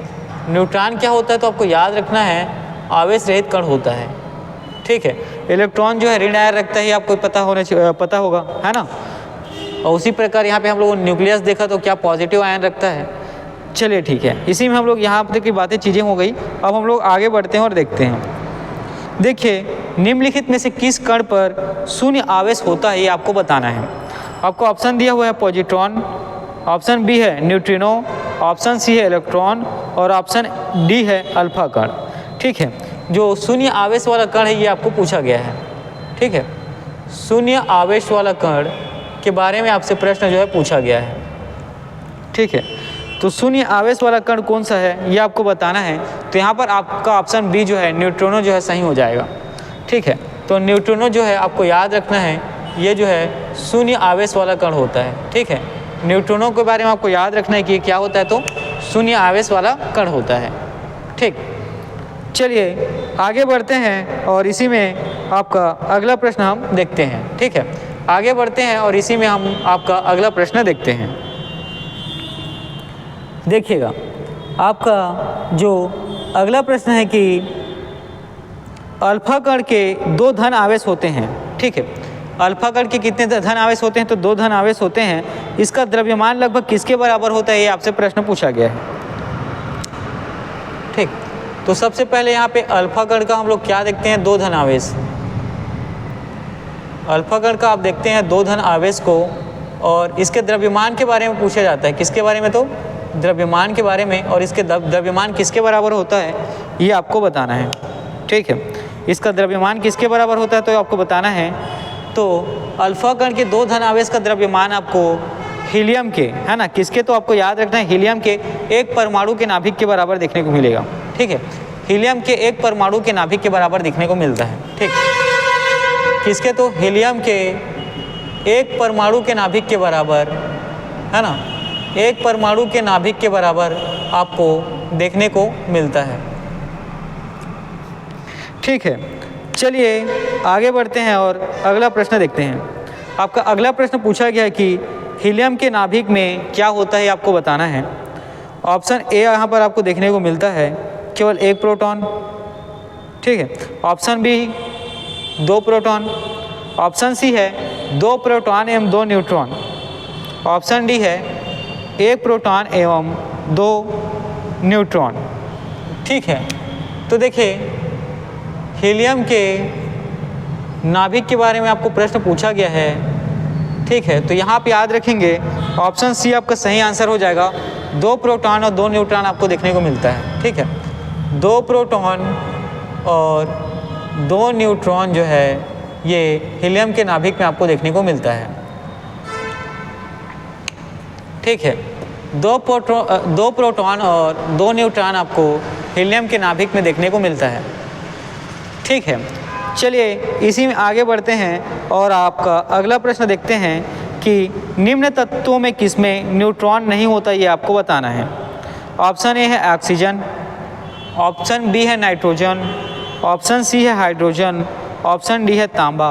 S1: न्यूट्रॉन क्या होता है, तो आपको याद रखना है आवेश रहित कण होता है। ठीक है, इलेक्ट्रॉन जो है ऋण आयन रखता है, आपको पता होगा, है ना। और उसी प्रकार यहाँ पे हम लोगों ने न्यूक्लियस देखा तो क्या पॉजिटिव आयन रखता है। चलिए ठीक है, इसी में हम लोग यहाँ पर की बातें चीज़ें हो गई। अब हम लोग आगे बढ़ते हैं और देखते हैं। देखिए निम्नलिखित में से किस कण पर शून्य आवेश होता है ये आपको बताना है। आपको ऑप्शन दिया हुआ है पॉजिट्रॉन, ऑप्शन बी है न्यूट्रिनो, ऑप्शन सी है इलेक्ट्रॉन, और ऑप्शन डी है अल्फा कण। ठीक है, जो शून्य आवेश वाला कण है ये आपको पूछा गया है। ठीक है, शून्य आवेश वाला कण के बारे में आपसे प्रश्न जो है पूछा गया है। ठीक है, तो शून्य आवेश वाला कण कौन सा है ये आपको बताना है। तो यहाँ पर आपका ऑप्शन बी जो है न्यूट्रिनो जो है सही हो जाएगा। ठीक है, तो न्यूट्रिनो जो है आपको याद रखना है ये जो है शून्य आवेश वाला कण होता है। ठीक है, न्यूट्रिनो के बारे में आपको याद रखना है कि ये क्या होता है, तो शून्य आवेश वाला कण होता है। ठीक, चलिए आगे बढ़ते हैं और इसी में आपका अगला प्रश्न हम देखते हैं। ठीक है, आगे बढ़ते हैं और इसी में हम आपका अगला प्रश्न देखते हैं। देखिएगा आपका जो अगला प्रश्न है कि अल्फा कण के 2 धन आवेश होते हैं। ठीक है, अल्फा कण के कितने धन आवेश होते हैं, तो 2 धन आवेश होते हैं। इसका द्रव्यमान लगभग किसके बराबर होता है ये आपसे प्रश्न पूछा गया है। ठीक, तो सबसे पहले यहाँ पे अल्फा कण का हम लोग क्या देखते हैं, 2 धन आवेश। अल्फा कण का आप देखते हैं 2 धन आवेश को, और इसके द्रव्यमान के बारे में पूछा जाता है। किसके बारे में, तो द्रव्यमान के बारे में, और इसके द्रव्यमान किसके बराबर होता है ये आपको बताना है। ठीक है, इसका द्रव्यमान किसके बराबर होता है तो आपको बताना है। तो अल्फा कण के 2 धन आवेश का द्रव्यमान आपको हीलियम के, है ना, किसके, तो आपको याद रखना है हीलियम के 1 परमाणु के नाभिक के बराबर देखने को मिलेगा। ठीक है, हीलियम के 1 परमाणु के नाभिक के बराबर दिखने को मिलता है। ठीक, किसके, तो हीलियम के 1 परमाणु के नाभिक के बराबर, है ना, 1 परमाणु के नाभिक के बराबर आपको देखने को मिलता है। ठीक है, चलिए आगे बढ़ते हैं और अगला प्रश्न देखते हैं। आपका अगला प्रश्न पूछा गया है कि हीलियम के नाभिक में क्या होता है आपको बताना है। ऑप्शन ए यहाँ पर आपको देखने को मिलता है केवल 1 प्रोटॉन। ठीक है, option B 2 proton, option C है 2 प्रोटॉन एवं 2 न्यूट्रॉन, ऑप्शन डी है 1 प्रोटॉन एवं 2 न्यूट्रॉन। ठीक है, तो देखिए हीलियम के नाभिक के बारे में आपको प्रश्न पूछा गया है, ठीक है। तो यहाँ आप याद रखेंगे ऑप्शन सी आपका सही आंसर हो जाएगा। 2 प्रोटॉन और 2 न्यूट्रॉन आपको देखने को मिलता है, ठीक है। 2 प्रोटॉन और 2 न्यूट्रॉन जो है ये हीलियम के नाभिक में आपको देखने को मिलता है, ठीक है। 2 प्रोटॉन और 2 न्यूट्रॉन आपको हीलियम के नाभिक में देखने को मिलता है, ठीक है। चलिए इसी में आगे बढ़ते हैं और आपका अगला प्रश्न देखते हैं कि निम्न तत्वों में किसमें न्यूट्रॉन नहीं होता, ये आपको बताना है। ऑप्शन ए है ऑक्सीजन, ऑप्शन बी है नाइट्रोजन, ऑप्शन सी है हाइड्रोजन, ऑप्शन डी है तांबा।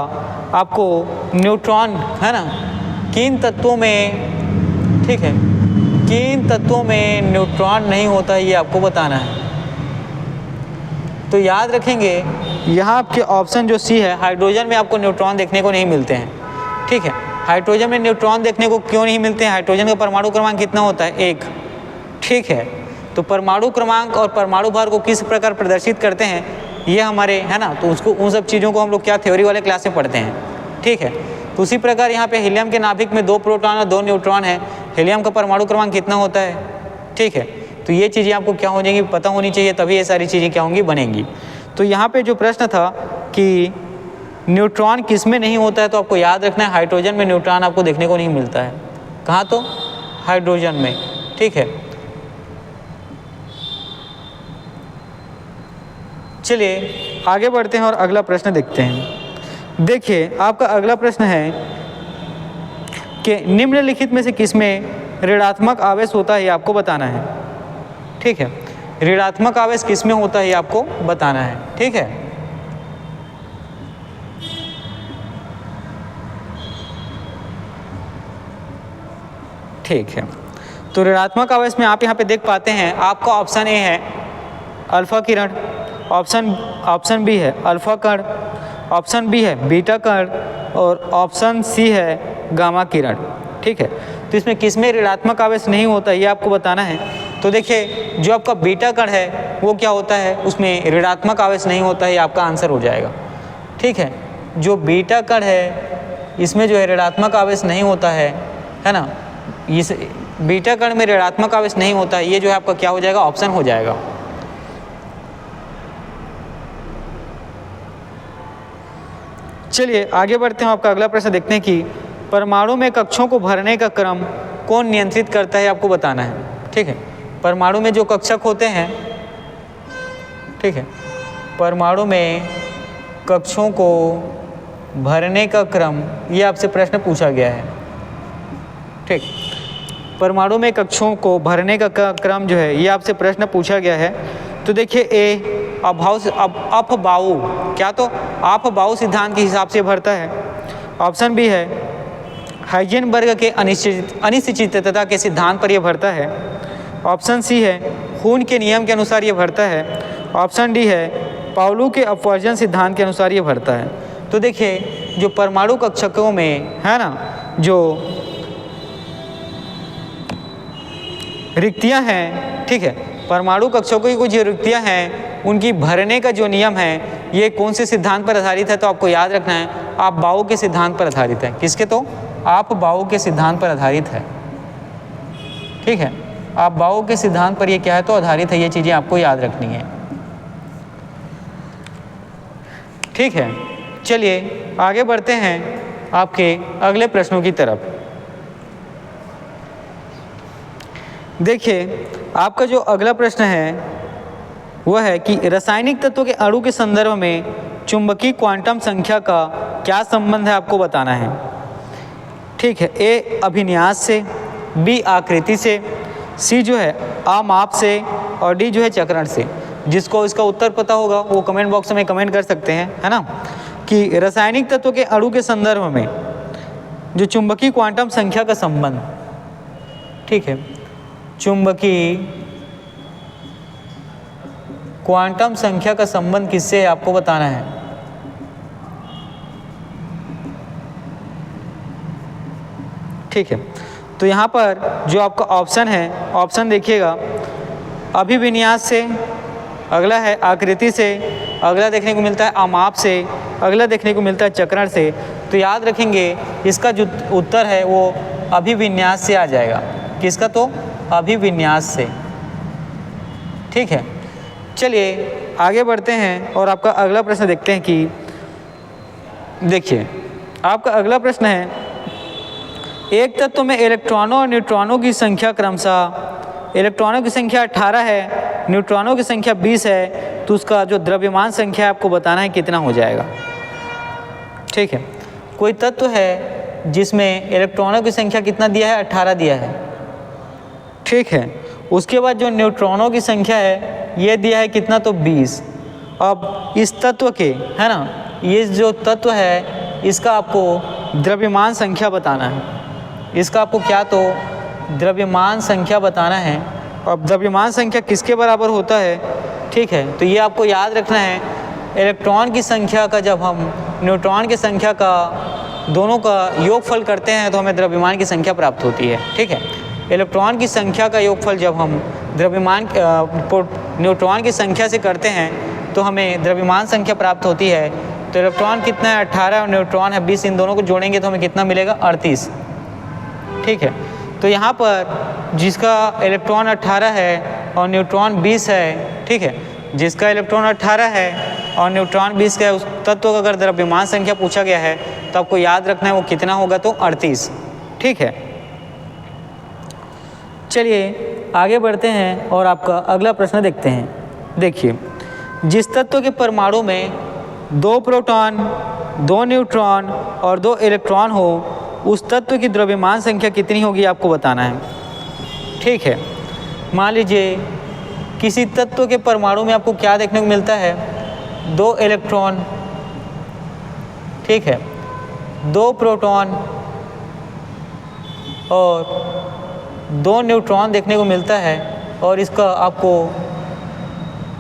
S1: आपको न्यूट्रॉन है ना किन तत्वों में, ठीक है, किन तत्वों में न्यूट्रॉन नहीं होता ये आपको बताना है। तो याद रखेंगे यहाँ आपके ऑप्शन जो सी है, हाइड्रोजन में आपको न्यूट्रॉन देखने को नहीं मिलते हैं, ठीक है। हाइड्रोजन में न्यूट्रॉन देखने को क्यों नहीं मिलते हैं? हाइड्रोजन का परमाणु क्रमांक कितना होता है? 1, ठीक है। तो परमाणु क्रमांक और परमाणु भार को किस प्रकार प्रदर्शित करते हैं ये हमारे है ना, तो उसको उन सब चीज़ों को हम लोग क्या थ्योरी वाले क्लास में पढ़ते हैं, ठीक है। तो उसी प्रकार यहाँ पे हीलियम के नाभिक में 2 प्रोटॉन और 2 न्यूट्रॉन है। हीलियम का परमाणु क्रमांक कितना होता है, ठीक है। तो ये चीज़ें आपको क्या हो जाएंगी, पता होनी चाहिए, तभी ये सारी चीज़ें क्या होंगी, बनेंगी। तो यहाँ पे जो प्रश्न था कि न्यूट्रॉन किस में नहीं होता है, तो आपको याद रखना है हाइड्रोजन में न्यूट्रॉन आपको देखने को नहीं मिलता है। कहाँ? तो हाइड्रोजन में, ठीक है। चलिए आगे बढ़ते हैं और अगला प्रश्न देखते हैं। देखिए आपका अगला प्रश्न है कि निम्नलिखित में से किसमें ऋणात्मक आवेश होता है, ये आपको बताना है, ठीक है। ऋणात्मक आवेश किसमें होता है ये आपको बताना है, ठीक है। ठीक है, तो ऋणात्मक आवेश में आप यहाँ पे देख पाते हैं आपका ऑप्शन ए है अल्फा किरण, ऑप्शन बी है अल्फा कण, ऑप्शन बी है बीटा कण और ऑप्शन सी है गामा किरण, ठीक है। तो इसमें किसमें ऋणात्मक आवेश नहीं होता ये आपको बताना है। तो देखिए जो आपका बीटा कण है वो क्या होता है, उसमें ऋणात्मक आवेश नहीं होता है, ये आपका आंसर हो जाएगा, ठीक है। जो बीटा कण है इसमें जो है ऋणात्मक आवेश नहीं होता है ना, इस बीटा कण में ऋणात्मक आवेश नहीं होता है, ये जो है आपका क्या हो जाएगा, ऑप्शन हो जाएगा। चलिए आगे बढ़ते हैं, आपका अगला प्रश्न देखते हैं कि परमाणु में कक्षों को भरने का क्रम कौन नियंत्रित करता है, आपको बताना है, ठीक है। परमाणु में जो कक्षक होते हैं, ठीक है, परमाणु में कक्षों को भरने का क्रम, ये आपसे प्रश्न पूछा गया है, ठीक। परमाणु में कक्षों को भरने का क्रम जो है ये आपसे प्रश्न पूछा गया है। तो देखिए ए अपबाऊ, क्या तो अपबाऊ सिद्धांत के हिसाब से भरता है। ऑप्शन बी है हाइजेनबर्ग के अनिश्चितता के सिद्धांत पर यह भरता है। ऑप्शन सी है खून के नियम के अनुसार ये भरता है। ऑप्शन डी है पाउलू के अपवर्जन सिद्धांत के अनुसार ये भरता है। तो देखिए जो परमाणु कक्षकों में है ना, जो रिक्तियां हैं, ठीक है, परमाणु कक्षकों की कुछ रिक्तियां हैं, उनकी भरने का जो नियम है ये कौन से सिद्धांत पर आधारित है, तो आपको याद रखना है अपबाऊ के सिद्धांत पर आधारित है। किसके? तो अपबाऊ के सिद्धांत पर आधारित है, ठीक है। अपबाऊ के सिद्धांत पर ये क्या है, तो आधारित है, ये चीज़ें आपको याद रखनी है, ठीक है। चलिए आगे बढ़ते हैं आपके अगले प्रश्नों की तरफ। देखिए आपका जो अगला प्रश्न है वह है कि रासायनिक तत्वों के अणु के संदर्भ में चुंबकीय क्वांटम संख्या का क्या संबंध है, आपको बताना है, ठीक है। ए अभिन्यास से, बी आकृति से, सी जो है अमाप से और डी जो है चक्रण से। जिसको इसका उत्तर पता होगा वो कमेंट बॉक्स में कमेंट कर सकते हैं, है ना, कि रासायनिक तत्वों के अणु के संदर्भ में जो चुंबकीय क्वांटम संख्या का संबंध, ठीक है, चुंबकीय क्वांटम संख्या का संबंध किससे है, आपको बताना है, ठीक है। तो यहाँ पर जो आपका ऑप्शन है, ऑप्शन देखिएगा अभिविन्यास से, अगला है आकृति से, अगला देखने को मिलता है अमाप से, अगला देखने को मिलता है चक्रण से। तो याद रखेंगे इसका जो उत्तर है वो अभिविन्यास से आ जाएगा। किसका? तो अभिविन्यास से। ठीक है, चलिए आगे बढ़ते हैं और आपका अगला प्रश्न देखते हैं कि देखिए आपका अगला प्रश्न है, एक तत्व में इलेक्ट्रॉनों और न्यूट्रॉनों की संख्या क्रमशः, इलेक्ट्रॉनों की संख्या 18 है, न्यूट्रॉनों की संख्या 20 है, तो उसका जो द्रव्यमान संख्या है आपको बताना है कितना हो जाएगा। ठीक है, कोई तत्व है जिसमें इलेक्ट्रॉनों की संख्या कितना दिया है? 18 दिया है। ठीक है, उसके बाद जो न्यूट्रॉनों की संख्या है ये दिया है कितना? तो 20। अब इस तत्व के, है ना, ये जो तत्व है इसका आपको द्रव्यमान संख्या बताना है। इसका आपको क्या? तो द्रव्यमान संख्या बताना है। अब द्रव्यमान संख्या किसके बराबर होता है? ठीक है, तो ये आपको याद रखना है, इलेक्ट्रॉन की संख्या का जब हम न्यूट्रॉन की संख्या का दोनों का योगफल करते हैं तो हमें द्रव्यमान की संख्या प्राप्त होती है। ठीक है, इलेक्ट्रॉन की संख्या का योगफल जब हम द्रव्यमान न्यूट्रॉन की संख्या से करते हैं तो हमें द्रव्यमान संख्या प्राप्त होती है। तो इलेक्ट्रॉन कितना है? 18 और न्यूट्रॉन है 20, इन दोनों को जोड़ेंगे तो हमें कितना मिलेगा? 38। ठीक है, तो यहाँ पर जिसका इलेक्ट्रॉन 18 है और न्यूट्रॉन 20 है, ठीक है, जिसका इलेक्ट्रॉन 18 है और न्यूट्रॉन 20 का है, उस तत्व का अगर द्रव्यमान संख्या पूछा गया है तो आपको याद रखना है वो कितना होगा? तो 38। ठीक है, चलिए आगे बढ़ते हैं और आपका अगला प्रश्न देखते हैं। देखिए, जिस तत्व के परमाणु में 2 प्रोटॉन, 2 न्यूट्रॉन और 2 इलेक्ट्रॉन हो, उस तत्व की द्रव्यमान संख्या कितनी होगी आपको बताना है। ठीक है, मान लीजिए किसी तत्व के परमाणु में आपको क्या देखने को मिलता है? 2 इलेक्ट्रॉन, ठीक है, 2 प्रोटॉन और 2 न्यूट्रॉन देखने को मिलता है और इसका आपको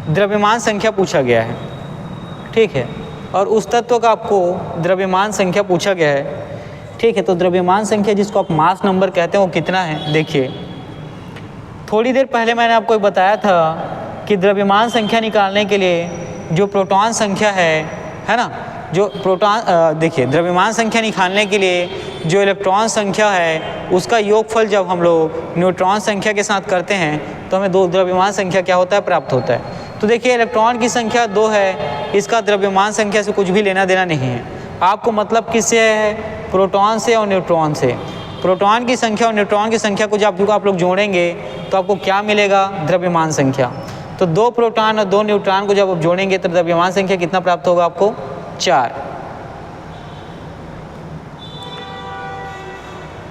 S1: द्रव्यमान संख्या पूछा गया है। ठीक है, और उस तत्व का आपको द्रव्यमान संख्या पूछा गया है। ठीक है, तो द्रव्यमान संख्या जिसको आप मास नंबर कहते हैं वो कितना है? देखिए, थोड़ी देर पहले मैंने आपको बताया था कि द्रव्यमान संख्या निकालने के लिए जो प्रोटॉन संख्या है ना, जो प्रोटॉन देखिए द्रव्यमान संख्या निकालने के लिए जो इलेक्ट्रॉन संख्या है उसका योगफल जब हम लोग न्यूट्रॉन संख्या के साथ करते हैं तो हमें दो द्रव्यमान संख्या क्या होता है? प्राप्त होता है। तो देखिए इलेक्ट्रॉन की संख्या 2 है, इसका द्रव्यमान संख्या से कुछ भी लेना देना नहीं है। आपको मतलब किससे है? प्रोटॉन से और न्यूट्रॉन से। प्रोटॉन की संख्या और न्यूट्रॉन की संख्या को जब आप लोग जोड़ेंगे तो आपको क्या मिलेगा? द्रव्यमान संख्या। तो 2 प्रोटॉन और 2 न्यूट्रॉन को जब आप जोड़ेंगे तो द्रव्यमान संख्या कितना प्राप्त होगा आपको? 4।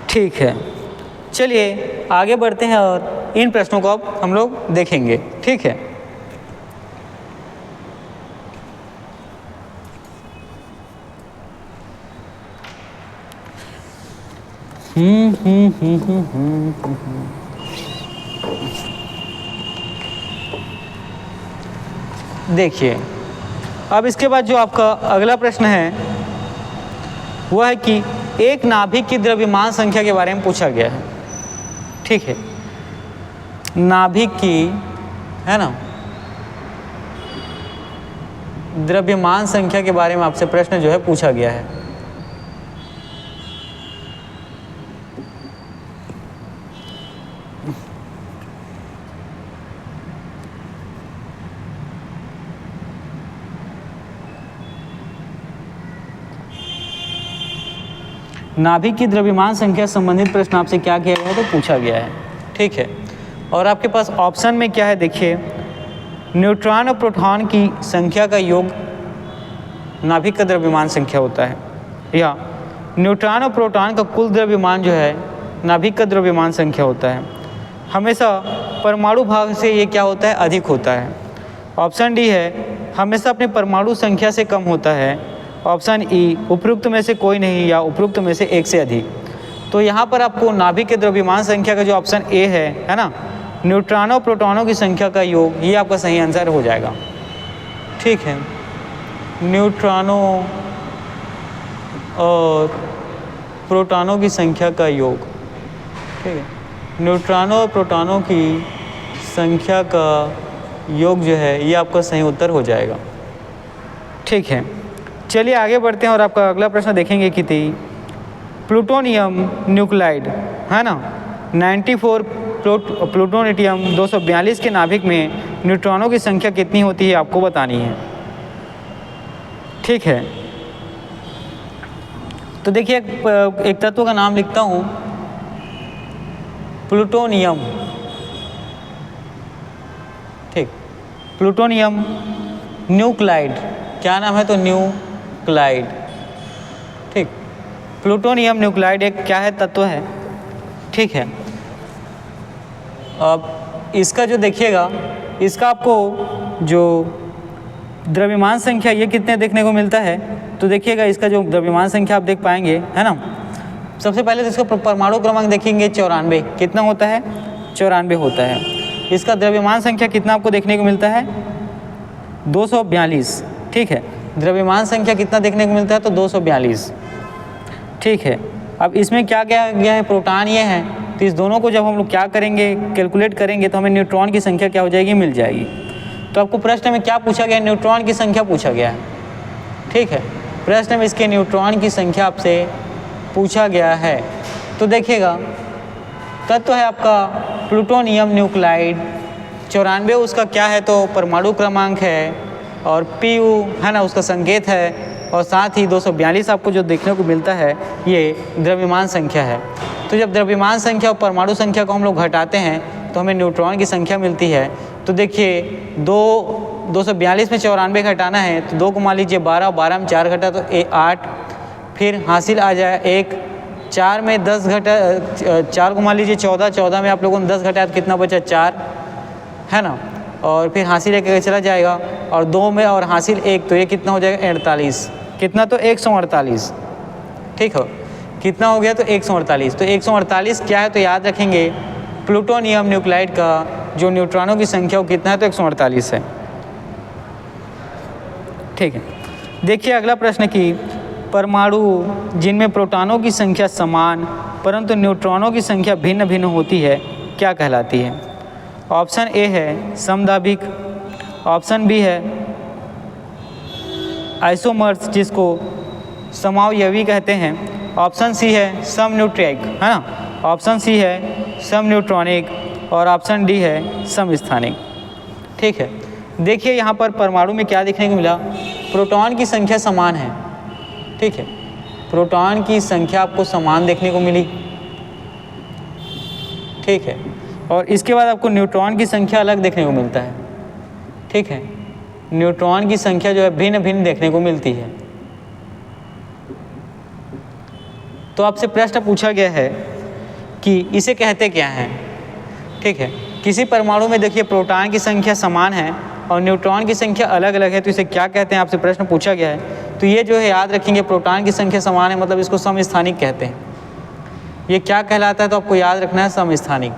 S1: ठीक है, चलिए आगे बढ़ते हैं और इन प्रश्नों को अब हम लोग देखेंगे। ठीक है, देखिए अब इसके बाद जो आपका अगला प्रश्न है वह है कि एक नाभिक की द्रव्यमान संख्या के बारे में पूछा गया है। ठीक है, नाभिक की, है ना, द्रव्यमान संख्या के बारे में आपसे प्रश्न जो है पूछा गया है। नाभिक की द्रव्यमान संख्या संबंधित प्रश्न आपसे क्या किया गया है? तो पूछा गया है। ठीक है, और आपके पास ऑप्शन में क्या है? देखिए, न्यूट्रॉन और प्रोटॉन की संख्या का योग नाभिक का द्रव्यमान संख्या होता है, या न्यूट्रॉन और प्रोटॉन का कुल द्रव्यमान जो है नाभिक का द्रव्यमान संख्या होता है। हमेशा परमाणु भाग से ये क्या होता है? अधिक होता है। ऑप्शन डी है हमेशा अपने परमाणु संख्या से कम होता है। ऑप्शन ई उपरोक्त में से कोई नहीं, या उपरोक्त में से एक से अधिक। तो यहाँ पर आपको नाभिक के द्रव्यमान संख्या का जो ऑप्शन ए है ना, न्यूट्रॉनों प्रोटॉनों की संख्या का योग, ये आपका सही आंसर हो जाएगा। ठीक है, न्यूट्रॉनों और प्रोटॉनों की संख्या का योग। ठीक है, न्यूट्रॉनों और प्रोटॉनों की संख्या का योग जो है ये आपका सही उत्तर हो जाएगा। ठीक है, चलिए आगे बढ़ते हैं और आपका अगला प्रश्न देखेंगे कि प्लूटोनियम न्यूक्लाइड है ना 94 प्लूटोनियम 242 के नाभिक में न्यूट्रॉनों की संख्या कितनी होती है आपको बतानी है। ठीक है, तो देखिए एक तत्व का नाम लिखता हूँ प्लूटोनियम। ठीक, प्लूटोनियम न्यूक्लाइड, क्या नाम है तो न्यूक्लाइड। ठीक, प्लूटोनियम न्यूक्लाइड एक क्या है तत्व है। ठीक है, अब इसका जो देखिएगा इसका आपको जो द्रव्यमान संख्या ये कितने देखने को मिलता है, तो देखिएगा इसका जो द्रव्यमान संख्या आप देख पाएंगे है ना। सबसे पहले तो इसका परमाणु क्रमांक देखेंगे 94, कितना होता है 94 होता है। इसका द्रव्यमान संख्या कितना आपको देखने को मिलता है 242। ठीक है, द्रव्यमान संख्या कितना देखने को मिलता है तो 242। ठीक है, अब इसमें क्या क्या गया है प्रोटॉन ये है, तो इस दोनों को जब हम लोग क्या करेंगे कैलकुलेट करेंगे तो हमें न्यूट्रॉन की संख्या क्या हो जाएगी मिल जाएगी। तो आपको प्रश्न में क्या पूछा गया है न्यूट्रॉन की संख्या पूछा गया है। ठीक है, प्रश्न में इसके न्यूट्रॉन की संख्या आपसे पूछा गया है। तो देखिएगा तत्व है आपका प्लूटोनियम न्यूक्लाइड 94 उसका क्या है तो परमाणु क्रमांक है और Pu है ना उसका संकेत है, और साथ ही 242 आपको जो देखने को मिलता है ये द्रव्यमान संख्या है। तो जब द्रव्यमान संख्या और परमाणु संख्या को हम लोग घटाते हैं तो हमें न्यूट्रॉन की संख्या मिलती है। तो देखिए 242 में 94 घटाना है तो 2 को मान लीजिए 12, 12 में 4 घटा तो 8, फिर हासिल आ जाए 1, 4 में 10 घटा 4 को मान लीजिए 14, 14 में आप लोगों ने 10 घटाया तो कितना बचा 4 है ना, और फिर हासिल एक चला जाएगा, और 2 में और हासिल 1 तो ये कितना हो जाएगा 48, कितना तो 148। ठीक हो, कितना हो गया तो 148। तो 148 क्या है तो याद रखेंगे प्लूटोनियम न्यूक्लाइड का जो न्यूट्रॉनों की संख्या वो कितना है तो 148 है। ठीक है, देखिए अगला प्रश्न कि परमाणु जिनमें प्रोटॉनों की संख्या समान परंतु न्यूट्रॉनों की संख्या भिन्न भिन्न होती है क्या कहलाती है। ऑप्शन ए है समदाभिक, ऑप्शन बी है आइसोमर्स जिसको समावयवी कहते हैं, ऑप्शन सी है समन्यूट्रिक है ना, ऑप्शन सी है समन्यूट्रॉनिक, और ऑप्शन डी है समस्थानिक। ठीक है, देखिए यहाँ पर परमाणु में क्या देखने को मिला, प्रोटॉन की संख्या समान है। ठीक है, प्रोटॉन की संख्या आपको समान देखने को मिली। ठीक है, और इसके बाद आपको न्यूट्रॉन की संख्या अलग देखने को मिलता है। ठीक है, न्यूट्रॉन की संख्या जो है भिन्न भिन्न देखने को मिलती है। तो आपसे प्रश्न पूछा गया है कि इसे कहते क्या हैं। ठीक है, किसी परमाणु में देखिए प्रोटॉन की संख्या समान है और न्यूट्रॉन की संख्या अलग अलग है, तो इसे क्या कहते हैं आपसे प्रश्न पूछा गया है। तो ये जो है याद रखेंगे प्रोटॉन की संख्या समान है मतलब इसको समस्थानिक कहते हैं। ये क्या कहलाता है तो आपको याद रखना है समस्थानिक।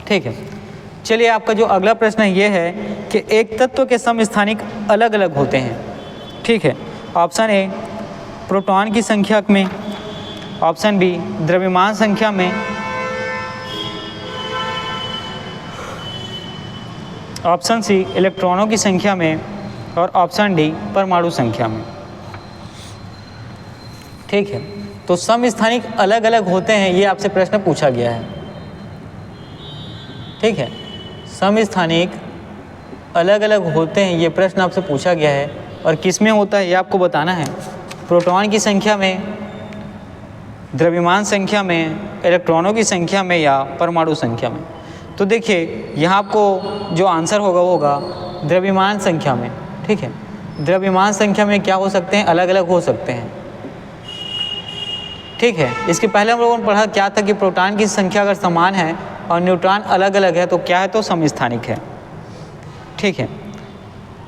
S1: ठीक है, चलिए आपका जो अगला प्रश्न ये है कि एक तत्व के समस्थानिक अलग अलग होते हैं। ठीक है, ऑप्शन ए प्रोटॉन की संख्या में, ऑप्शन बी द्रव्यमान संख्या में, ऑप्शन सी इलेक्ट्रॉनों की संख्या में, और ऑप्शन डी परमाणु संख्या में। ठीक है, तो समस्थानिक अलग अलग होते हैं ये आपसे प्रश्न पूछा गया है। ठीक है, समस्थानिक अलग अलग होते हैं ये प्रश्न आपसे पूछा गया है, और किस में होता है ये आपको बताना है। प्रोटॉन की संख्या में, द्रव्यमान संख्या में, इलेक्ट्रॉनों की संख्या में, या परमाणु संख्या में। तो देखिए यहाँ आपको जो आंसर होगा वो होगा द्रव्यमान संख्या में। ठीक है, द्रव्यमान संख्या में क्या हो सकते हैं अलग अलग हो सकते हैं। ठीक है, इसके पहले हम लोगों ने पढ़ा क्या था कि प्रोटॉन की संख्या अगर समान है और न्यूट्रॉन अलग अलग है तो क्या है तो समस्थानिक है। ठीक है,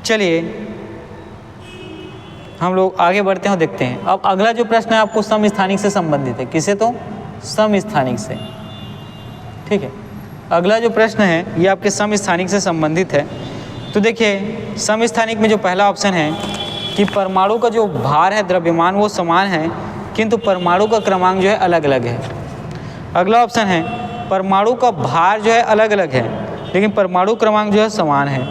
S1: चलिए हम लोग आगे बढ़ते हैं और देखते हैं। अब अगला जो प्रश्न है आपको समस्थानिक से संबंधित है। किसे तो समस्थानिक से। ठीक है, अगला जो प्रश्न है ये आपके समस्थानिक से संबंधित है। तो देखिए समस्थानिक में जो पहला ऑप्शन है कि परमाणु का जो भार है द्रव्यमान वो समान है किंतु परमाणु का क्रमांक जो है अलग अलग है। अगला ऑप्शन है परमाणु का भार जो है अलग अलग है, लेकिन परमाणु क्रमांक जो है समान है।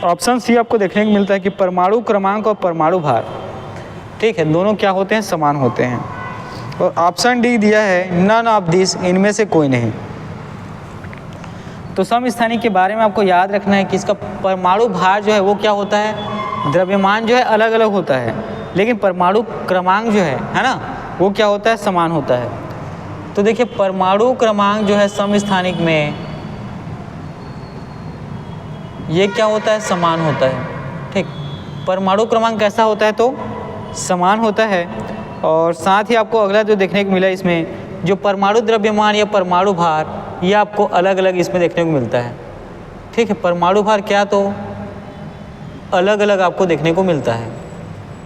S1: ऑप्शन सी आपको देखने को मिलता है कि परमाणु क्रमांक और परमाणु भार, ठीक है, दोनों क्या होते हैं, समान होते हैं। और ऑप्शन डी दिया है नन ऑफ दिस, इनमें से कोई नहीं। तो समस्थानिक के बारे में आपको याद रखना है कि इसका परमाणु भार जो है वो क्या होता है, द्रव्यमान जो है अलग अलग होता है, लेकिन परमाणु क्रमांक जो है ना, वो क्या होता है, समान होता है। तो देखिए परमाणु क्रमांक जो है समस्थानिक में ये क्या होता है, समान होता है, ठीक। परमाणु क्रमांक कैसा होता है, तो समान होता है। और साथ ही आपको अगला जो देखने को मिला इसमें, जो परमाणु द्रव्यमान या परमाणु भार, ये आपको अलग अलग इसमें देखने को मिलता है, ठीक है। परमाणु भार क्या, तो अलग अलग आपको देखने को मिलता है,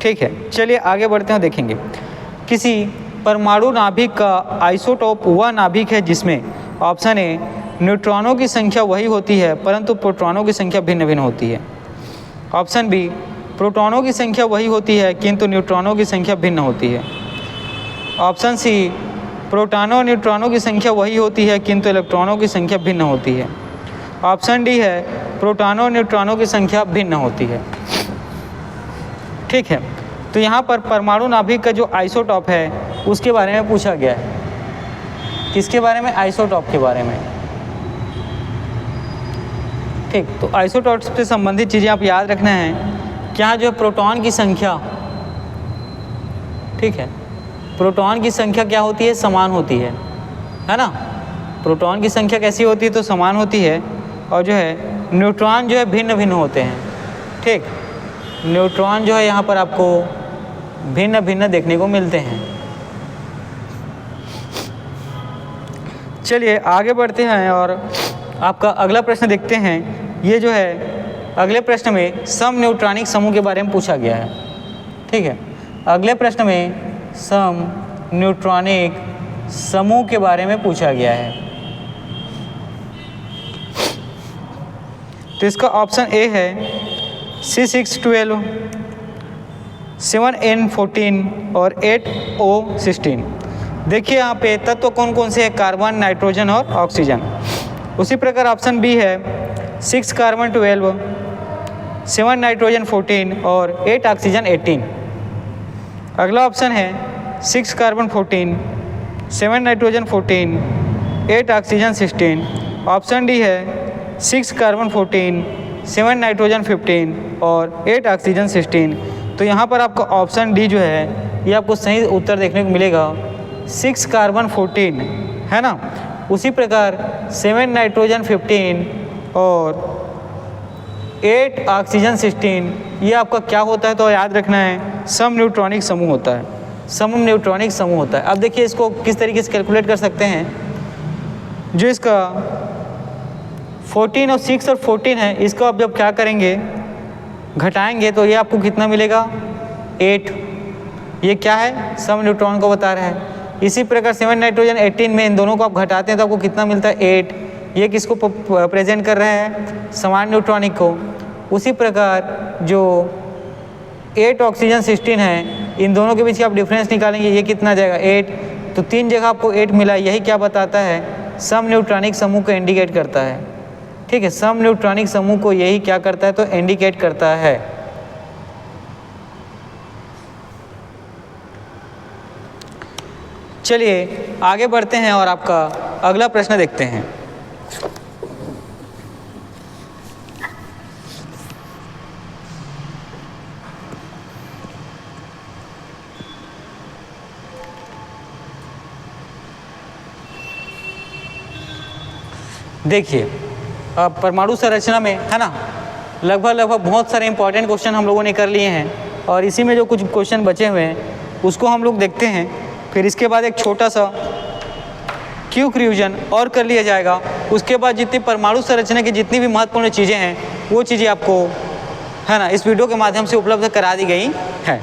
S1: ठीक है। चलिए आगे बढ़ते हैं, देखेंगे किसी परमाणु नाभिक का आइसोटोप वह नाभिक है जिसमें ऑप्शन ए न्यूट्रॉनों की संख्या वही होती है परंतु प्रोटॉनों की संख्या भिन्न भिन्न होती है। ऑप्शन बी प्रोटॉनों की संख्या वही होती है किंतु न्यूट्रॉनों की संख्या भिन्न होती है। ऑप्शन सी प्रोटॉनों और न्यूट्रॉनों की संख्या वही होती है किंतु इलेक्ट्रॉनों की संख्या भिन्न होती है। ऑप्शन डी है प्रोटॉनों और न्यूट्रॉनों की संख्या भिन्न होती है, ठीक है। तो यहाँ पर परमाणु नाभिक का जो आइसोटॉप है उसके बारे में पूछा गया है। किसके बारे में, आइसोटॉप के बारे में, ठीक। तो आइसोटॉप से संबंधित चीज़ें आप याद रखना है। क्या जो है प्रोटॉन की संख्या, ठीक है, प्रोटॉन की संख्या क्या होती है, समान होती है ना। प्रोटॉन की संख्या कैसी होती है, तो समान होती है। और जो है न्यूट्रॉन जो है भिन्न भिन्न होते हैं, ठीक। न्यूट्रॉन जो है यहाँ पर आपको भिन्न भिन्न देखने को मिलते हैं। चलिए आगे बढ़ते हैं और आपका अगला प्रश्न देखते हैं। ये जो है अगले प्रश्न में सम न्यूट्रॉनिक समूह के बारे में पूछा गया है, ठीक है। अगले प्रश्न में सम न्यूट्रॉनिक समूह के बारे में पूछा गया है। तो इसका ऑप्शन ए है C612, 7N14 और 8O16। देखिए यहाँ पे तत्व कौन कौन से हैं, कार्बन, नाइट्रोजन और ऑक्सीजन। उसी प्रकार ऑप्शन बी है 6 कार्बन 12, 7 नाइट्रोजन 14 और 8 ऑक्सीजन 18। अगला ऑप्शन है 6 carbon 14, 7 nitrogen 14, 8 oxygen 16। Option D है 6 कार्बन 14, 7 नाइट्रोजन 15 और 8 ऑक्सीजन 16। तो यहाँ पर आपका ऑप्शन डी जो है ये आपको सही उत्तर देखने को मिलेगा, 6 कार्बन 14 है ना। उसी प्रकार 7 नाइट्रोजन 15 और 8 ऑक्सीजन 16 ये आपका क्या होता है, तो याद रखना है सम न्यूट्रॉनिक समूह होता है, सम न्यूट्रॉनिक समूह होता है। अब देखिए इसको किस तरीके से कैलकुलेट कर सकते हैं। जो इसका 14 और 6 और 14 है, इसको आप जब क्या करेंगे, घटाएंगे तो ये आपको कितना मिलेगा, 8। ये क्या है, सम न्यूट्रॉन को बता रहा है। इसी प्रकार 7 नाइट्रोजन 18 में इन दोनों को आप घटाते हैं तो आपको कितना मिलता है, 8। ये किसको प्रेजेंट कर रहे हैं, समान न्यूट्रॉनिक को। उसी प्रकार जो 8 ऑक्सीजन 16 है, इन दोनों के बीच आप डिफरेंस निकालेंगे, ये कितना आ जाएगा, 8। तो 3 जगह आपको 8 मिला। यही क्या बताता है, सम न्यूट्रॉनिक समूह को इंडिकेट करता है, ठीक है। सम न्यूट्रॉनिक समूह को यही क्या करता है, तो इंडिकेट करता है। चलिए आगे बढ़ते हैं और आपका अगला प्रश्न देखते हैं। देखिए अब परमाणु संरचना में है ना, लगभग बहुत सारे इंपॉर्टेंट क्वेश्चन हम लोगों ने कर लिए हैं और इसी में जो कुछ क्वेश्चन बचे हुए हैं उसको हम लोग देखते हैं। फिर इसके बाद एक छोटा सा क्विक रिवीजन और कर लिया जाएगा। उसके बाद जितनी परमाणु संरचना की जितनी भी महत्वपूर्ण चीज़ें हैं वो चीज़ें आपको है ना इस वीडियो के माध्यम से उपलब्ध करा दी गई है,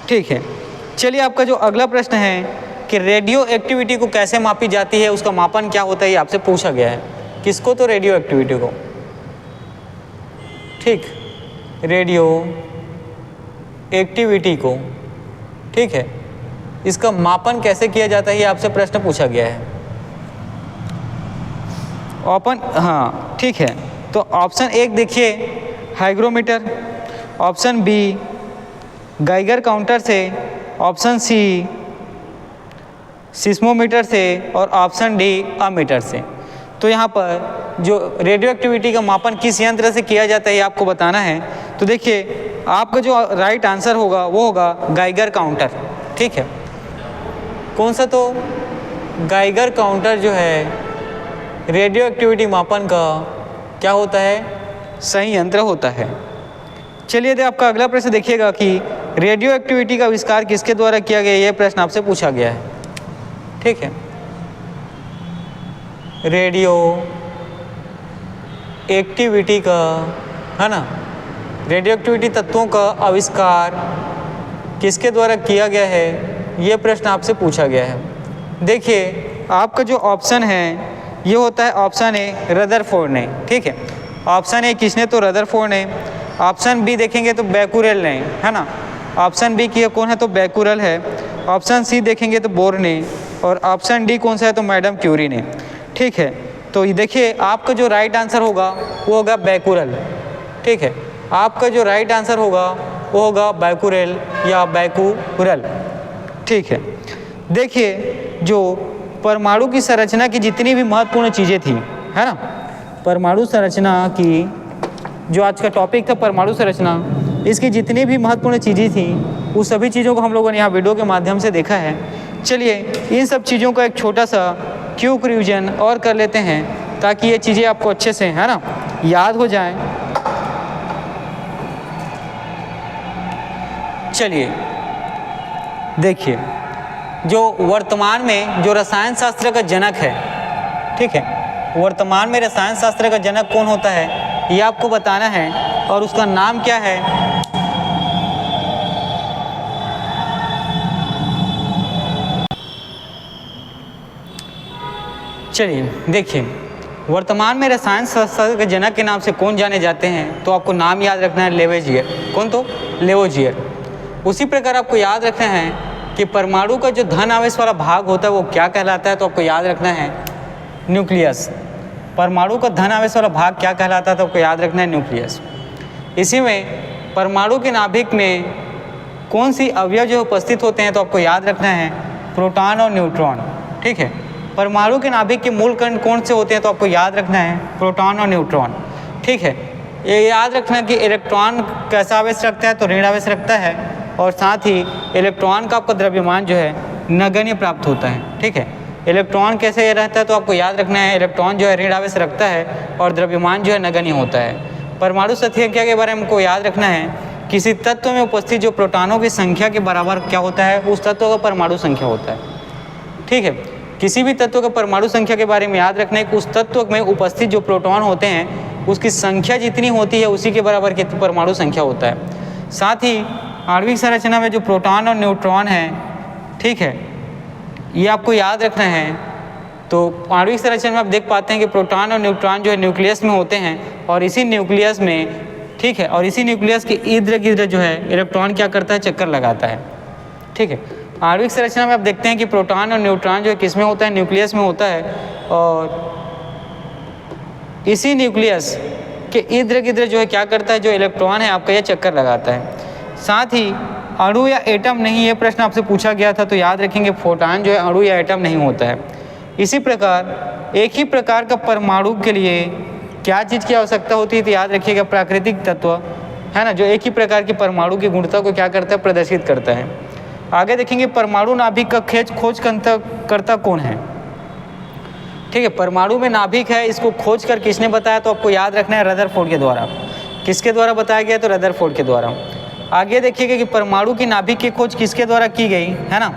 S1: ठीक है। चलिए आपका जो अगला प्रश्न है कि रेडियो एक्टिविटी को कैसे मापी जाती है, उसका मापन क्या होता है, ये आपसे पूछा गया है। किसको, तो रेडियो एक्टिविटी को, ठीक, रेडियो एक्टिविटी को, ठीक है। इसका मापन कैसे किया जाता है, ये आपसे प्रश्न पूछा गया है। हाँ ठीक है, तो ऑप्शन 1 देखिए hygrometer, option B Geiger counter से, ऑप्शन सी सिस्मोमीटर से और ऑप्शन डी अमीटर से। तो यहाँ पर जो रेडियो एक्टिविटी का मापन किस यंत्र से किया जाता है ये आपको बताना है। तो देखिए आपका जो राइट आंसर होगा वो होगा गाइगर काउंटर। ठीक है, कौन सा? तो गाइगर काउंटर जो है रेडियो एक्टिविटी मापन का क्या होता है, सही यंत्र होता है। चलिए तो आपका अगला प्रश्न देखिएगा कि रेडियो एक्टिविटी का आविष्कार किसके द्वारा किया गया, यह प्रश्न आपसे पूछा गया है। ठीक है, रेडियो एक्टिविटी का, है ना, रेडियो एक्टिविटी तत्वों का आविष्कार किसके द्वारा किया गया है, यह प्रश्न आपसे पूछा गया है। देखिए आपका जो ऑप्शन है ये होता है ऑप्शन ए रदरफोर्ड ने। ठीक है, ऑप्शन ए किसने? तो रदरफोर्ड ने। ऑप्शन बी देखेंगे तो बैकुरेल ने, है ना, ऑप्शन बी की कौन है? तो बैकुरेल है। ऑप्शन सी देखेंगे तो बोर ने, और ऑप्शन डी कौन सा है? तो मैडम क्यूरी ने। ठीक है, तो ये देखिए आपका जो राइट आंसर होगा वो होगा बैकुरेल। ठीक है, आपका जो राइट आंसर होगा वो होगा बैकुरेल या बैकुरेल। ठीक है, देखिए जो परमाणु की संरचना की जितनी भी महत्वपूर्ण चीज़ें थी, है ना, परमाणु संरचना की, जो आज का टॉपिक था परमाणु संरचना, इसकी जितनी भी महत्वपूर्ण चीज़ें थी उस सभी चीज़ों को हम लोगों ने यहाँ वीडियो के माध्यम से देखा है। चलिए इन सब चीज़ों का एक छोटा सा क्विक रिवीजन और कर लेते हैं ताकि ये चीज़ें आपको अच्छे से, है ना, याद हो जाएं। चलिए देखिए जो वर्तमान में जो रसायन शास्त्र का जनक है, ठीक है, वर्तमान में रसायन शास्त्र का जनक कौन होता है ये आपको बताना है, और उसका नाम क्या है। चलिए देखिए वर्तमान में रसायन शास्त्र के जनक के नाम से कौन जाने जाते हैं, तो आपको नाम याद रखना है लेवोजियर। कौन? तो लेवोजियर। उसी प्रकार आपको याद रखना है कि परमाणु का जो धन आवेश वाला भाग होता है वो क्या कहलाता है, तो आपको याद रखना है न्यूक्लियस। परमाणु का धन आवेश वाला भाग क्या कहलाता है, तो आपको याद रखना है न्यूक्लियस। इसी में परमाणु के नाभिक में कौन सी अवयव जो उपस्थित होते हैं, तो आपको याद रखना है प्रोटॉन और न्यूट्रॉन। ठीक है, परमाणु के नाभिक के मूल कण कौन से होते हैं, तो आपको याद रखना है प्रोटॉन और न्यूट्रॉन। ठीक है, ये याद रखना कि इलेक्ट्रॉन कैसा आवेश रखता है, तो ऋण आवेश रखता है, और साथ ही इलेक्ट्रॉन का आपका द्रव्यमान जो है नगण्य प्राप्त होता है। ठीक है, इलेक्ट्रॉन कैसे रहता है, तो आपको याद रखना है इलेक्ट्रॉन जो है ऋण आवेश रखता है और द्रव्यमान जो है नगण्य होता है। परमाणु संख्या के बारे में हमको याद रखना है, किसी तत्व में उपस्थित जो प्रोटॉनों की संख्या के बराबर क्या होता है, उस तत्व का परमाणु संख्या होता है। ठीक है, किसी भी तत्व का परमाणु संख्या के बारे में याद रखना है कि उस तत्व में उपस्थित जो प्रोटॉन होते हैं उसकी संख्या जितनी होती है उसी के बराबर की परमाणु संख्या होता है। साथ ही आणविक संरचना में जो प्रोटॉन और न्यूट्रॉन है, ठीक है, ये आपको याद रखना है। तो आणविक संरचना में आप देख पाते हैं कि प्रोटॉन और न्यूट्रॉन जो है न्यूक्लियस में होते हैं, और इसी न्यूक्लियस में, ठीक है, और इसी न्यूक्लियस के इर्द गिर्द जो है इलेक्ट्रॉन क्या करता है, चक्कर लगाता है। ठीक है, आणविक संरचना में आप देखते हैं कि प्रोटॉन और न्यूट्रॉन जो है किस में होता है, न्यूक्लियस में होता है, और इसी न्यूक्लियस के इर्द गिर्द जो है क्या करता है, जो इलेक्ट्रॉन है आपका, यह चक्कर लगाता है। साथ ही अणु या एटम नहीं, ये प्रश्न आपसे पूछा गया था, तो याद रखेंगे फोटॉन जो है अणु या एटम नहीं होता है। इसी प्रकार एक ही प्रकार का परमाणु के लिए क्या चीज़ की आवश्यकता होती है, तो याद रखिएगा प्राकृतिक तत्व, है ना, जो एक ही प्रकार की परमाणु की गुणता को क्या करता है, प्रदर्शित करता है। आगे देखेंगे परमाणु नाभिक का खोज करता कौन है। ठीक है, परमाणु में नाभिक है, इसको खोज कर किसने बताया, तो आपको याद रखना है रदरफोर्ड के द्वारा। किसके द्वारा बताया गया, तो रदरफोर्ड के द्वारा। आगे देखिएगा कि परमाणु की नाभिक की खोज किसके द्वारा की गई, है ना,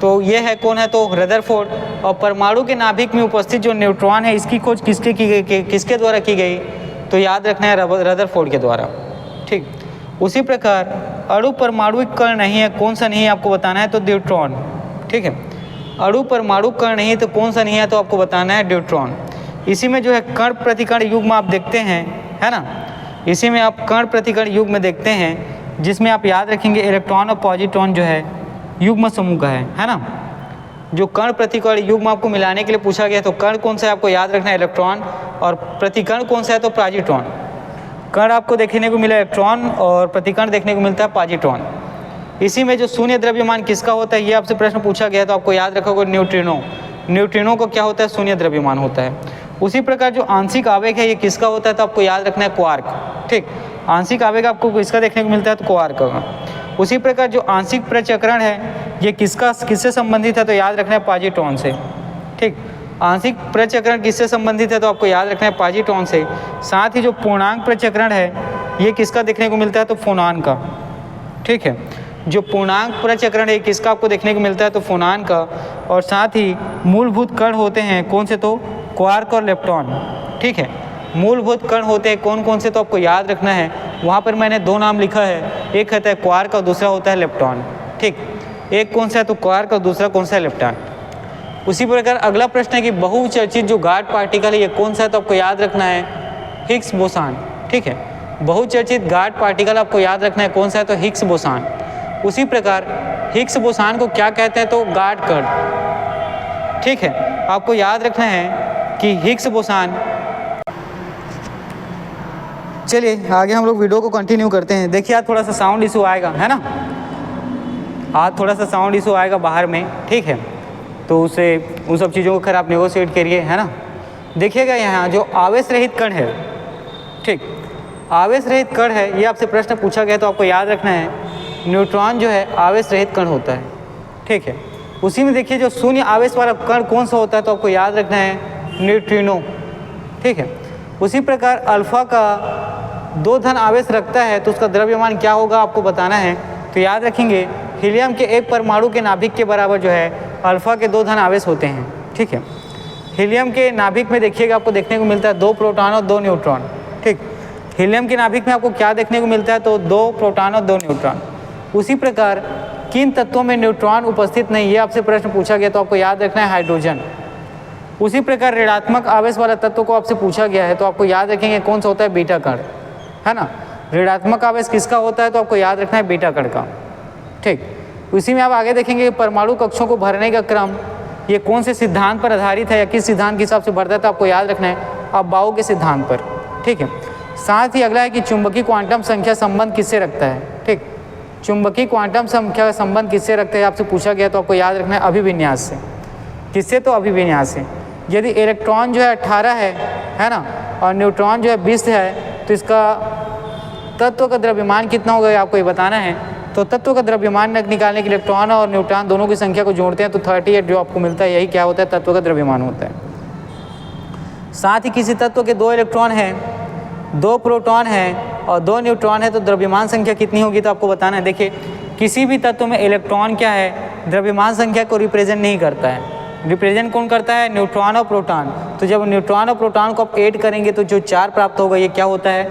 S1: तो ये है कौन है, तो रदरफोर्ड। और परमाणु के नाभिक में उपस्थित जो न्यूट्रॉन है इसकी खोज किसके की गई, किसके द्वारा की गई, तो याद रखना है रदरफोर्ड के द्वारा। ठीक, उसी प्रकार अणु परमाणु कण नहीं है, कौन सा नहीं है आपको बताना है, तो न्यूट्रॉन। ठीक है, अणु परमाणु कण नहीं तो कौन सा नहीं है, तो आपको बताना है न्यूट्रॉन। इसी में जो है कण प्रतिकण युग्म आप देखते हैं, है ना, इसी में आप कण प्रतिकण युग्म देखते हैं, जिसमें आप याद रखेंगे इलेक्ट्रॉन और पॉजिट्रॉन जो है युग्म समूह का है ना। जो कण प्रतिकण युग्म आपको मिलाने के लिए पूछा गया, तो कण कौन सा है आपको याद रखना है, इलेक्ट्रॉन, और प्रतिकण कौन सा है तो पॉजिट्रॉन। कण आपको देखने को मिला इलेक्ट्रॉन और प्रतिकण देखने को मिलता है पॉजिट्रॉन। इसी में जो शून्य द्रव्यमान किसका होता है, ये आपसे प्रश्न पूछा गया, तो आपको याद रखोगे न्यूट्रिनो। न्यूट्रिनो को क्या होता है, शून्य द्रव्यमान होता है। उसी प्रकार जो आंशिक आवेग है ये किसका होता है, तो आपको याद रखना है क्वार्क। ठीक, आंशिक आवेग आपको किसका देखने को मिलता है, तो क्वार्क का। उसी प्रकार जो आंशिक प्रचक्रण है ये किससे संबंधित है, तो याद रखना है पॉजिट्रॉन से। ठीक, आंशिक प्रचक्रण किससे संबंधित है, तो आपको याद रखना है पॉजिट्रॉन से। साथ ही जो पूर्णांक प्रचक्रण है ये किसका देखने को मिलता है, तो फोनॉन का। ठीक है, जो पूर्णांक प्रचक्रण है किसका आपको देखने को मिलता है, तो फोनॉन का। और साथ ही मूलभूत कण होते हैं कौन से, तो क्वार्क और लेप्टॉन। ठीक है, मूलभूत कण होते हैं कौन कौन से, तो आपको याद रखना है। वहाँ पर मैंने दो नाम लिखा है, एक होता है क्वार्क और दूसरा होता है लेप्टॉन। ठीक, एक कौन सा है तो क्वार्क और दूसरा कौन सा है लेप्टॉन। उसी प्रकार अगला प्रश्न है कि बहुचर्चित जो गाढ़ पार्टिकल है ये कौन सा है, तो आपको याद रखना है हिग्स बोसान। ठीक है, बहुचर्चित गाढ़ पार्टिकल आपको याद रखना है कौन सा है, तो हिग्स बोसान। उसी प्रकार हिग्स बोसान को क्या कहते हैं, तो गाढ़ कण। ठीक है, आपको याद रखना है कि हिग्स बोसान। चलिए आगे हम लोग वीडियो को कंटिन्यू करते हैं। देखिए आज थोड़ा सा साउंड इशू आएगा, है ना, आज थोड़ा सा साउंड इशू आएगा बाहर में। ठीक है, तो उसे उन सब चीज़ों को खैर आप नेगोशिएट करिए, है ना। देखिएगा यहाँ जो आवेश रहित कण है, ठीक, आवेश रहित कण है, ये आपसे प्रश्न पूछा गया तो आपको याद रखना है न्यूट्रॉन जो है आवेश रहित कण होता है। ठीक है, उसी में देखिए जो शून्य आवेश वाला कण कौन सा होता है, तो आपको याद रखना है न्यूट्रिनो। ठीक है, उसी प्रकार अल्फा का 2 धन आवेश रखता है तो उसका द्रव्यमान क्या होगा आपको बताना है। तो याद रखेंगे हीलियम के एक परमाणु के नाभिक के बराबर जो है अल्फा के 2 धन आवेश होते हैं। ठीक है, हीलियम के नाभिक में देखिएगा आपको देखने को मिलता है 2 प्रोटॉन और 2 न्यूट्रॉन। ठीक, हीलियम के नाभिक में आपको क्या देखने को मिलता है, तो 2 प्रोटॉन और 2 न्यूट्रॉन। उसी प्रकार किन तत्वों में न्यूट्रॉन उपस्थित नहीं, ये आपसे प्रश्न पूछा गया तो आपको याद रखना है हाइड्रोजन। उसी प्रकार ऋणात्मक आवेश वाला तत्व को आपसे पूछा गया है तो आपको याद रखेंगे कौन सा होता है, बीटा कण, है ना। ऋणात्मक आवेश किसका होता है, तो आपको याद रखना है बीटा कण का। ठीक, उसी में आप आगे देखेंगे परमाणु कक्षों को भरने का क्रम ये कौन से सिद्धांत पर आधारित है या किस सिद्धांत के हिसाब से भरता है, तो आपको याद रखना है अबाउ के सिद्धांत पर। ठीक है, साथ ही अगला है कि चुंबकीय क्वांटम संख्या संबंध किससे रखता है। ठीक, चुंबकीय क्वांटम संख्या का संबंध किससे रखता है आपसे पूछा गया तो आपको याद रखना है अभिविन्यास से। किससे, तो अभिविन्यास से। यदि इलेक्ट्रॉन जो है 18 है ना, और न्यूट्रॉन जो है 20 है तो इसका तत्व का द्रव्यमान कितना होगा आपको ये बताना है। तो तत्व का द्रव्यमान निकालने के लिए इलेक्ट्रॉन और न्यूट्रॉन दोनों की संख्या को जोड़ते हैं तो 38 जो आपको मिलता है, यही क्या होता है, तत्व का द्रव्यमान होता है। साथ ही किसी तत्व के 2 इलेक्ट्रॉन हैं, 2 प्रोटॉन हैं और 2 न्यूट्रॉन है तो द्रव्यमान संख्या कितनी होगी तो आपको बताना है। देखिए किसी भी तत्व में इलेक्ट्रॉन क्या है, द्रव्यमान संख्या को रिप्रेजेंट नहीं करता है। रिप्रेजेंट कौन करता है, न्यूट्रॉन और प्रोटॉन। तो जब न्यूट्रॉन और प्रोटॉन को आप ऐड करेंगे तो जो 4 प्राप्त होगा, ये क्या होता है,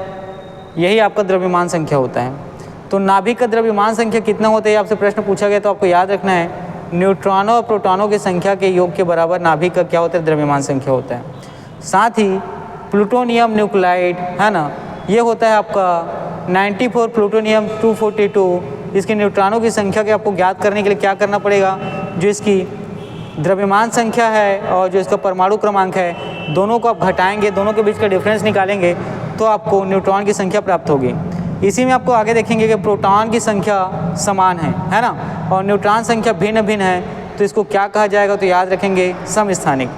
S1: यही आपका द्रव्यमान संख्या होता है। तो नाभिक का द्रव्यमान संख्या कितना होता है आपसे प्रश्न पूछा गया तो आपको याद रखना है न्यूट्रॉनों और प्रोटॉनों की संख्या के योग के बराबर नाभिक का क्या होता है, द्रव्यमान संख्या होता है। साथ ही प्लूटोनियम न्यूक्लाइड, है ना, ये होता है आपका 94 प्लूटोनियम 242। इसके न्यूट्रॉनों की संख्या के आपको ज्ञात करने के लिए क्या करना पड़ेगा, जो इसकी द्रव्यमान संख्या है और जो इसका परमाणु क्रमांक है दोनों को आप घटाएंगे, दोनों के बीच का डिफरेंस निकालेंगे तो आपको न्यूट्रॉन की संख्या प्राप्त होगी। इसी में आपको आगे देखेंगे कि प्रोटॉन की संख्या समान है ना, और न्यूट्रॉन संख्या भिन्न भिन्न है तो इसको क्या कहा जाएगा, तो याद रखेंगे समस्थानिक।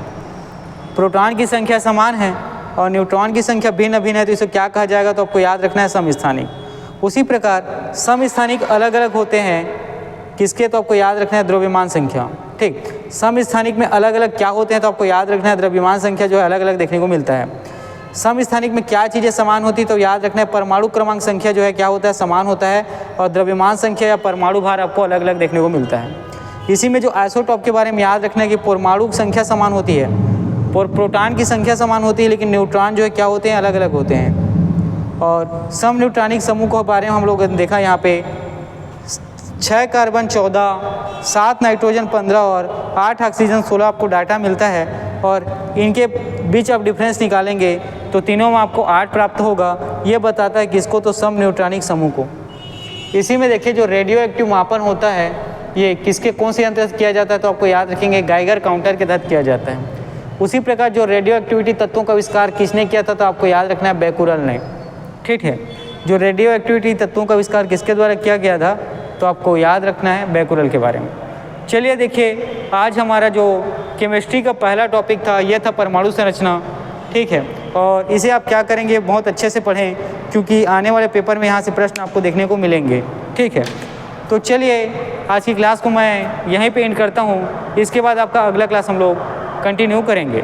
S1: प्रोटॉन की संख्या समान है और न्यूट्रॉन की संख्या भिन्न भिन्न है तो इसे क्या कहा जाएगा, तो आपको याद रखना है समस्थानिक। उसी प्रकार समस्थानिक अलग अलग होते हैं किसके, तो आपको याद रखना है द्रव्यमान संख्या। ठीक, समस्थानिक में अलग अलग क्या होते हैं तो आपको याद रखना है द्रव्यमान संख्या जो है अलग अलग देखने को मिलता है। समस्थानिक में क्या चीज़ें समान होती है तो याद रखना है परमाणु क्रमांक संख्या जो है क्या होता है, समान होता है, और द्रव्यमान संख्या या परमाणु भार आपको अलग अलग देखने को मिलता है। इसी में जो आइसोटॉप के बारे में याद रखना है कि परमाणु संख्या समान होती है, प्रोटॉन की संख्या समान होती है, लेकिन न्यूट्रॉन जो है क्या होते हैं, अलग अलग होते हैं। और सम न्यूट्रॉनिक समूह के बारे में हम लोग देखा यहाँ पे 6 कार्बन 14, 7 नाइट्रोजन 15 और 8 ऑक्सीजन 16 आपको डाटा मिलता है, और इनके बीच आप डिफरेंस निकालेंगे तो तीनों में आपको 8 प्राप्त होगा। ये बताता है किसको, तो सम न्यूट्रॉनिक समूह को। इसी में देखिए जो रेडियो एक्टिव मापन होता है ये किसके कौन से यंत्र से किया जाता है, तो आपको याद रखेंगे गाइगर काउंटर के तहत किया जाता है। उसी प्रकार जो रेडियो एक्टिविटी तत्वों का आविष्कार किसने किया था, तो आपको याद रखना है बैकुरल ने। ठीक है, जो रेडियो एक्टिविटी तत्वों का आविष्कार किसके द्वारा किया गया था, तो आपको याद रखना है बैकुरल के बारे में। चलिए देखिए, आज हमारा जो केमिस्ट्री का पहला टॉपिक था यह था परमाणु संरचना। ठीक है, और इसे आप क्या करेंगे, बहुत अच्छे से पढ़ें, क्योंकि आने वाले पेपर में यहाँ से प्रश्न आपको देखने को मिलेंगे। ठीक है, तो चलिए आज की क्लास को मैं यहीं पे एंड करता हूँ। इसके बाद आपका अगला क्लास हम लोग कंटिन्यू करेंगे।